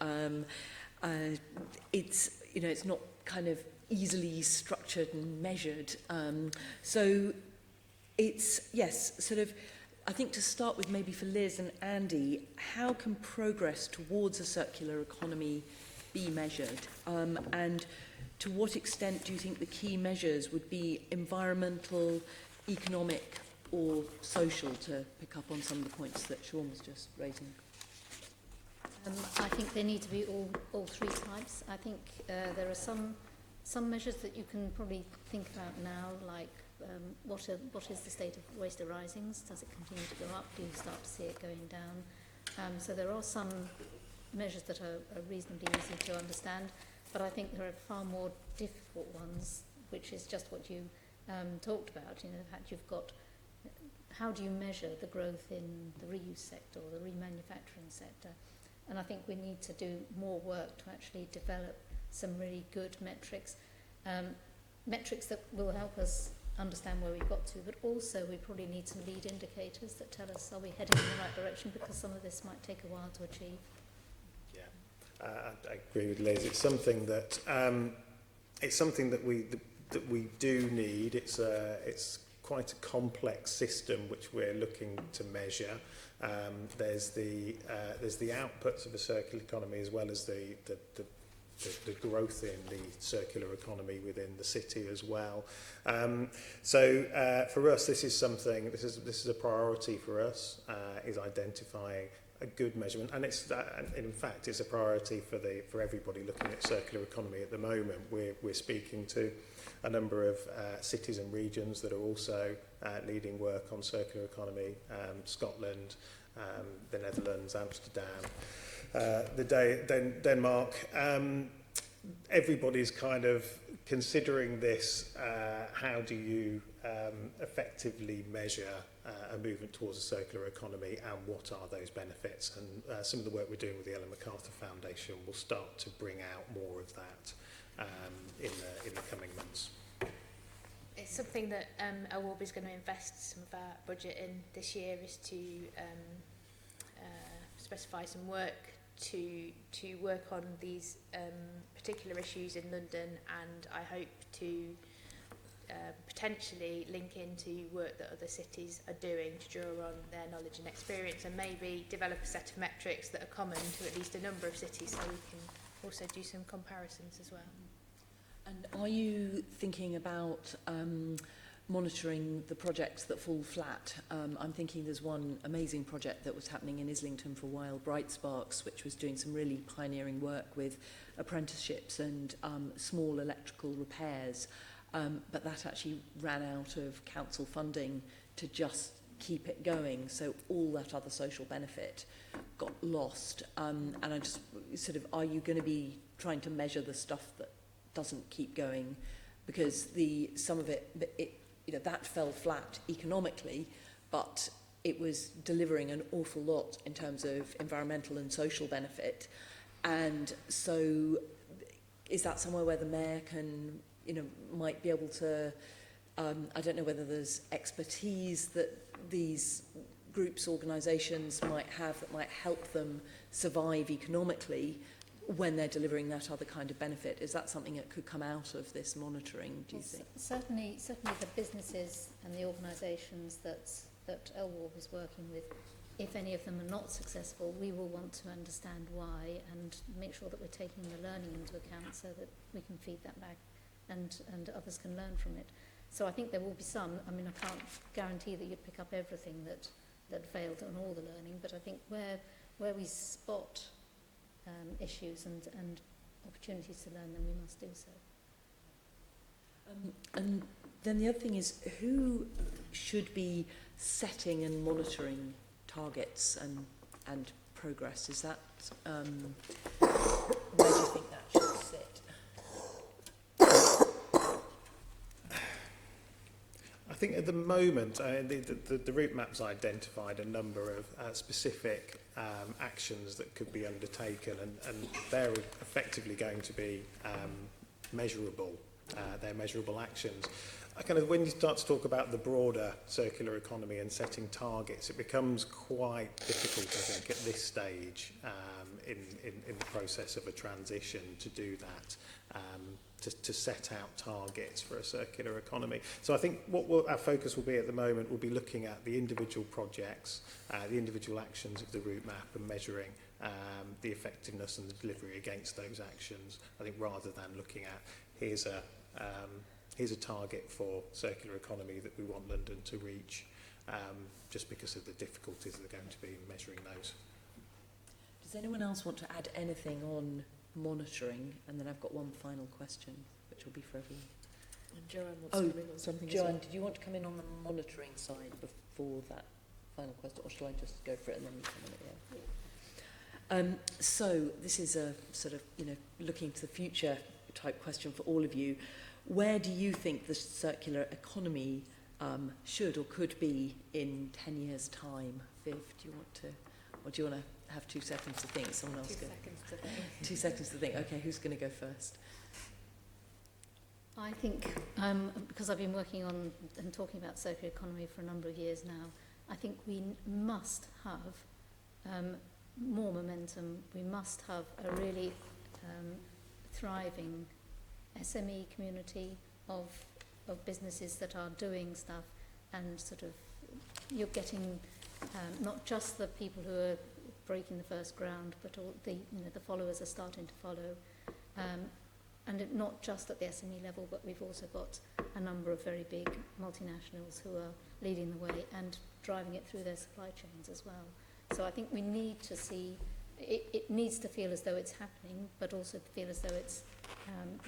It's not kind of easily structured and measured. So it's, I think to start with, maybe for Liz and Andy, how can progress towards a circular economy be measured? And to what extent do you think the key measures would be environmental, economic, or social, to pick up on some of the points that Sean was just raising? I think they need to be all three types. I think there are some measures that you can probably think about now, like what is the state of waste arisings? Does it continue to go up? Do you start to see it going down? So there are some measures that are reasonably easy to understand, but I think there are far more difficult ones, which is just what you talked about. You know, the fact you've got, how do you measure the growth in the reuse sector or the remanufacturing sector? And I think we need to do more work to actually develop some really good metrics, metrics that will help us understand where we've got to, but also we probably need some lead indicators that tell us, are we heading in the right direction, because some of this might take a while to achieve. Yeah, I agree with Liz. It's something that we do need. It's quite a complex system which we're looking to measure. There's the outputs of a circular economy, as well as the growth in the circular economy within the city as well. So for us, this is a priority for us, is identifying a good measurement, and in fact it's a priority for everybody looking at circular economy at the moment. We're speaking to a number of cities and regions that are also leading work on circular economy, Scotland, the Netherlands, Amsterdam, Denmark. Everybody's kind of considering this. How do you effectively measure a movement towards a circular economy, and what are those benefits? And some of the work we're doing with the Ellen MacArthur Foundation will start to bring out more of that in the coming months. It's something that LWARB is going to invest some of our budget in this year, is to specify some work to work on these particular issues in London, and I hope to potentially link into work that other cities are doing to draw on their knowledge and experience, and maybe develop a set of metrics that are common to at least a number of cities, so we can also do some comparisons as well. And are you thinking about monitoring the projects that fall flat? I'm thinking there's one amazing project that was happening in Islington for a while, Bright Sparks, which was doing some really pioneering work with apprenticeships and small electrical repairs. But that actually ran out of council funding to just keep it going. So all that other social benefit got lost. And I just sort of, are you going to be trying to measure the stuff that doesn't keep going? Because some of it, you know, that fell flat economically, but it was delivering an awful lot in terms of environmental and social benefit. And so is that somewhere where the mayor can, you know, might be able to, I don't know whether there's expertise that these groups, organisations might have that might help them survive economically when they're delivering that other kind of benefit. Is that something that could come out of this monitoring, do you think? Certainly the businesses and the organisations that LWARB is working with, if any of them are not successful, we will want to understand why and make sure that we're taking the learning into account so that we can feed that back and others can learn from it. So I think there will be some. I mean, I can't guarantee that you'd pick up everything that failed on all the learning, but I think where we spot issues and opportunities to learn, then we must do so. And then the other thing is, who should be setting and monitoring targets and progress? Is that, where do you think that should sit? I think at the moment, the route map's identified a number of specific actions that could be undertaken, and they're effectively going to be measurable. They're measurable actions. When you start to talk about the broader circular economy and setting targets, it becomes quite difficult, I think, at this stage in the process of a transition to do that. To set out targets for a circular economy. So I think our focus will be at the moment will be looking at the individual projects, the individual actions of the route map, and measuring the effectiveness and the delivery against those actions. I think rather than looking at here's a target for circular economy that we want London to reach, just because of the difficulties that are going to be in measuring those. Does anyone else want to add anything on monitoring? And then I've got one final question, which will be for everyone. And Joanne wants to come in on something as Joanne, well. did you want to come in on the monitoring side before that final question, or shall I just go for it and then you come in at the end? So this is a sort of, looking to the future type question for all of you. Where do you think the circular economy should or could be in 10 years' time? Viv, do you want to, or do you want to have 2 seconds to think? Someone else 2 seconds to think. 2 seconds to think. Okay, who's going to go first? I think, because I've been working on and talking about circular economy for a number of years now, I think we must have more momentum. We must have a really thriving SME community of businesses that are doing stuff, and sort of you're getting not just the people who are breaking the first ground, but all the the followers are starting to follow, and not just at the SME level, but we've also got a number of very big multinationals who are leading the way and driving it through their supply chains as well. So I think we need to see it needs to feel as though it's happening, but also feel as though it's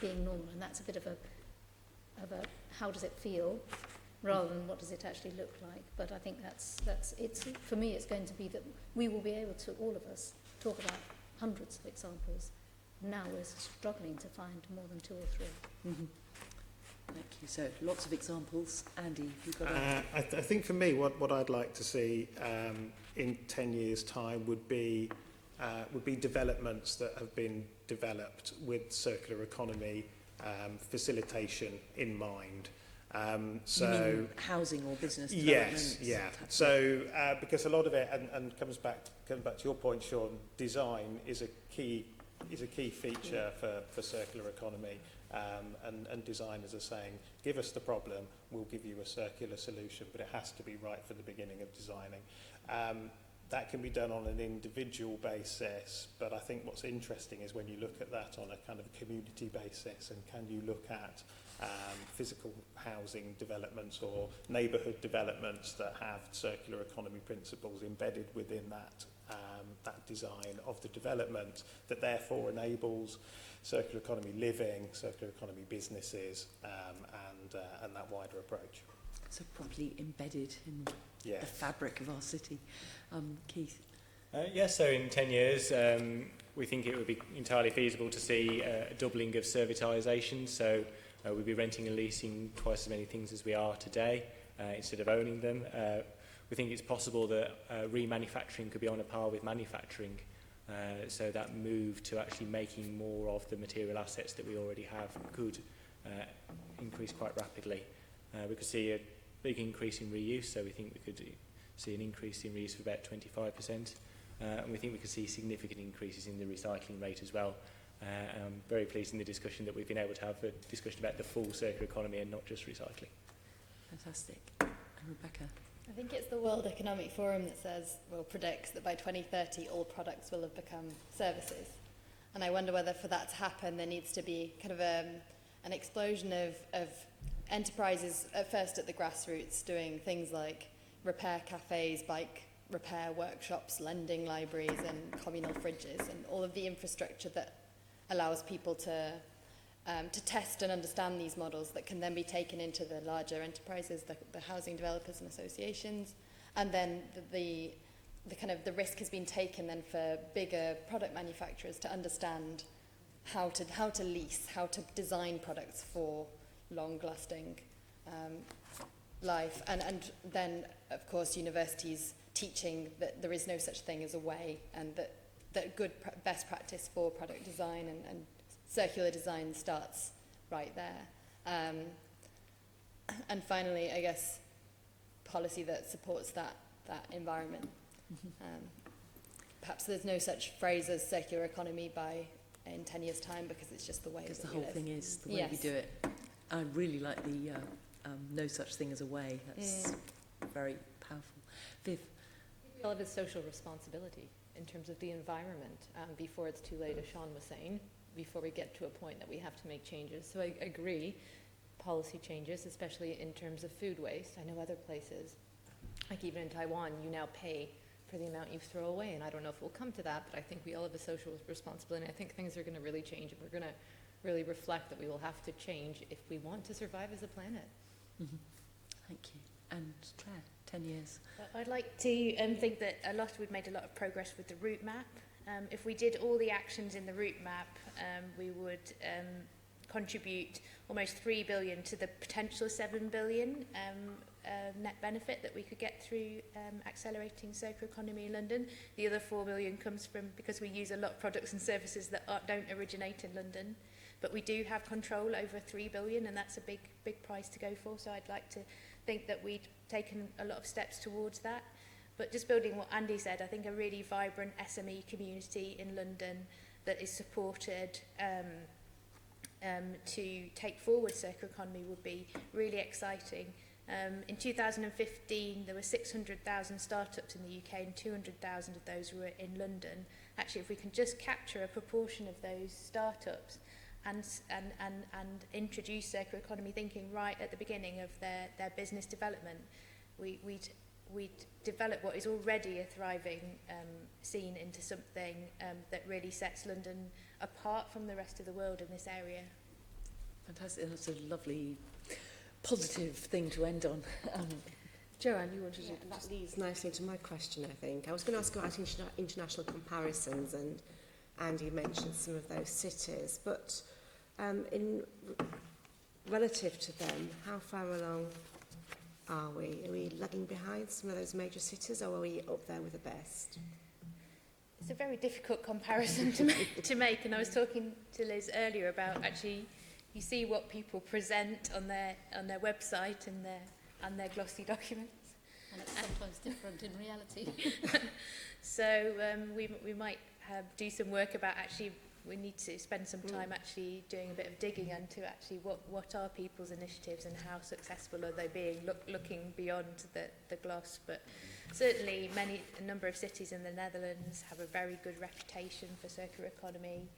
being normal, and that's a bit of a how does it feel rather than what does it actually look like. But I think that's it's, for me, it's going to be that we will be able to, all of us, talk about hundreds of examples. Now we're struggling to find more than 2 or 3. Mm-hmm. Thank you. So lots of examples. Andy, you've got I think for me, what I'd like to see in 10 years' time would be developments that have been developed with circular economy facilitation in mind. So you mean housing or business development? Yes, yeah. So because a lot of it, and comes back to your point, Sean, design is a key feature for circular economy, and designers are saying, give us the problem, we'll give you a circular solution, but it has to be right for the beginning of designing. That can be done on an individual basis, but I think what's interesting is when you look at that on a kind of community basis, and can you look at physical housing developments or neighbourhood developments that have circular economy principles embedded within that design of the development, that therefore enables circular economy living, circular economy businesses, and that wider approach. So properly embedded in the fabric of our city. Keith? So in 10 years, we think it would be entirely feasible to see a doubling of servitisation. So we'd be renting and leasing twice as many things as we are today, instead of owning them. We think it's possible that remanufacturing could be on a par with manufacturing. So that move to actually making more of the material assets that we already have could increase quite rapidly. We could see a big increase in reuse, so we think we could see an increase in reuse of about 25%, and we think we could see significant increases in the recycling rate as well. I'm very pleased in the discussion that we've been able to have a discussion about the full circular economy and not just recycling. Fantastic. And Rebecca? I think it's the World Economic Forum that says, well, predicts that by 2030 all products will have become services. And I wonder whether for that to happen there needs to be kind of an explosion of enterprises, at first at the grassroots, doing things like repair cafes, bike repair workshops, lending libraries and communal fridges, and all of the infrastructure that allows people to test and understand these models that can then be taken into the larger enterprises, the housing developers and associations, and then the kind of the risk has been taken then for bigger product manufacturers to understand how to lease, how to design products for long-lasting life, and then of course universities teaching that there is no such thing as a way, and that good best practice for product design and circular design starts right there. And finally, I guess, policy that supports that environment. Perhaps there's no such phrase as circular economy in 10 years' time, because it's just the way that we live. Because the whole thing is the way we do it. I really like the no such thing as a way. That's very powerful. Viv? We all have a social responsibility in terms of the environment before it's too late, as Sean was saying, before we get to a point that we have to make changes. So I agree, policy changes, especially in terms of food waste. I know other places, like even in Taiwan, you now pay for the amount you throw away, and I don't know if we'll come to that, but I think we all have a social responsibility. I think things are going to really change, and we're going to really reflect that we will have to change if we want to survive as a planet. Mm-hmm. Thank you. And Clare, 10 years. I'd like to think that we've made a lot of progress with the route map. If we did all the actions in the route map, we would contribute almost 3 billion to the potential 7 billion net benefit that we could get through accelerating circular economy in London. The other 4 billion comes from, because we use a lot of products and services that don't originate in London, but we do have control over 3 billion, and that's a big prize to go for. So I'd like to think that we'd taken a lot of steps towards that. But just building what Andy said, I think a really vibrant SME community in London that is supported to take forward circular economy would be really exciting. In 2015, there were 600,000 startups in the UK, and 200,000 of those were in London. Actually, if we can just capture a proportion of those startups and introduce circular economy thinking right at the beginning of their business development, we'd develop what is already a thriving scene into something that really sets London apart from the rest of the world in this area. Fantastic. That's a lovely, positive thing to end on. Joanne, you wanted to... That leads nicely to my question, I think. I was going to ask about international comparisons, and Andy mentioned some of those cities, but relative to them, how far along are we? Are we lagging behind some of those major cities, or are we up there with the best? It's a very difficult comparison to make, and I was talking to Liz earlier about actually you see what people present on their website and their glossy documents, and it's sometimes different in reality. So we might do some work about actually. We need to spend some time actually doing a bit of digging into actually what are people's initiatives and how successful are they being, looking beyond the gloss. But certainly a number of cities in the Netherlands have a very good reputation for circular economy,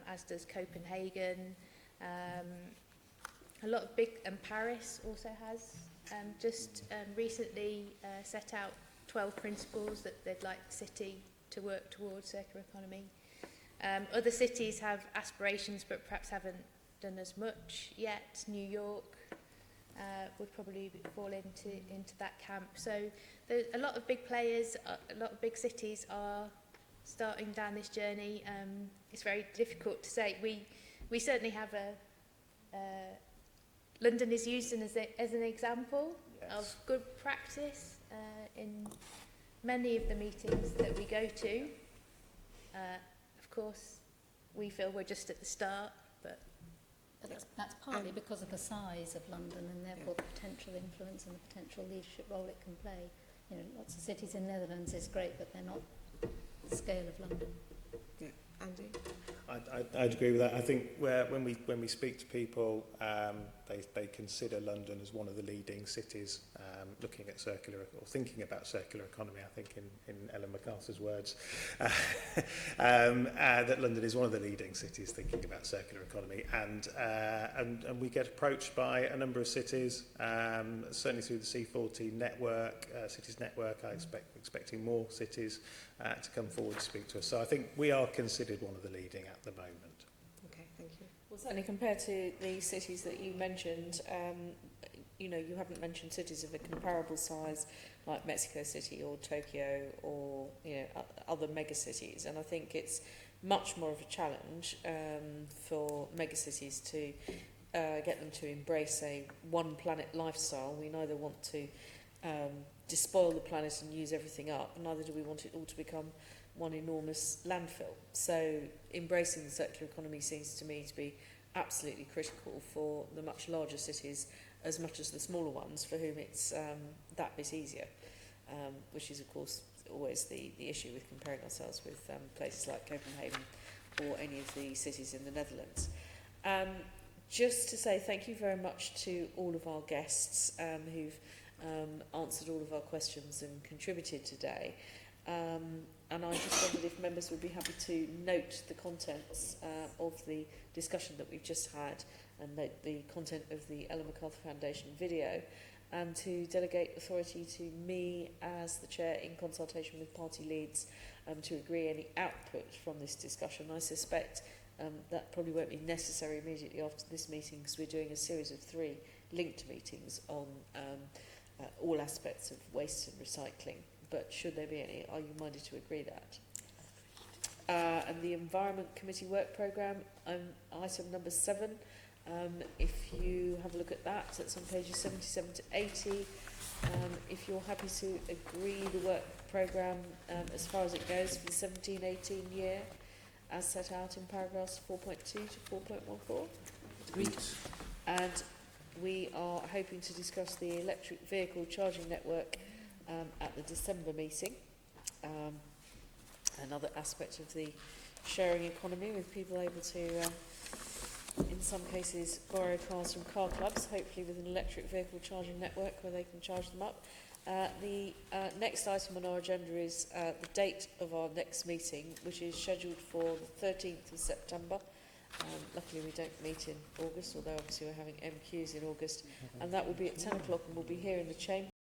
as does Copenhagen. A lot of and Paris also has recently set out 12 principles that they'd like the city to work towards circular economy. Other cities have aspirations but perhaps haven't done as much yet. New York would probably fall into that camp. So there's a lot of big players, a lot of big cities are starting down this journey. It's very difficult to say. We certainly have London is used as an example of good practice in many of the meetings that we go to. Of course, we feel we're just at the start, but that's partly because of the size of London and therefore the potential influence and the potential leadership role it can play. You know, lots of cities in the Netherlands is great, but they're not the scale of London. Yeah, Andy? I'd agree with that. I think when we speak to people, they consider London as one of the leading cities looking at circular or thinking about circular economy. I think in Ellen MacArthur's words, that London is one of the leading cities thinking about circular economy, and we get approached by a number of cities, certainly through the C40 network, cities network. Expecting more cities to come forward to speak to us. So I think we are considered one of the leading at the moment. Okay, thank you. Well, certainly compared to the cities that you mentioned, you know, you haven't mentioned cities of a comparable size like Mexico City or Tokyo or, you know, other mega cities. And I think it's much more of a challenge for mega cities to get them to embrace a one planet lifestyle. We neither want to despoil the planet and use everything up, neither do we want it all to become one enormous landfill. So embracing the circular economy seems to me to be absolutely critical for the much larger cities as much as the smaller ones for whom it's that bit easier, which is of course always the issue with comparing ourselves with places like Copenhagen or any of the cities in the Netherlands. Just to say thank you very much to all of our guests who've answered all of our questions and contributed today. And I just wondered if members would be happy to note the contents of the discussion that we've just had and note the content of the Ellen MacArthur Foundation video, and to delegate authority to me as the chair in consultation with party leads to agree any output from this discussion. I suspect that probably won't be necessary immediately after this meeting, because we're doing a series of 3 linked meetings on all aspects of waste and recycling. But should there be any, are you minded to agree that? And the Environment Committee Work Programme, item number 7. If you have a look at that, that's on pages 77 to 80. If you're happy to agree the work programme as far as it goes for the 17-18 year, as set out in paragraphs 4.2 to 4.14. Agreed. And we are hoping to discuss the electric vehicle charging network at the December meeting. Another aspect of the sharing economy, with people able to, in some cases, borrow cars from car clubs, hopefully with an electric vehicle charging network where they can charge them up. The next item on our agenda is the date of our next meeting, which is scheduled for the 13th of September. Luckily we don't meet in August, although obviously we're having MQs in August, and that will be at 10 o'clock, and we'll be here in the chamber.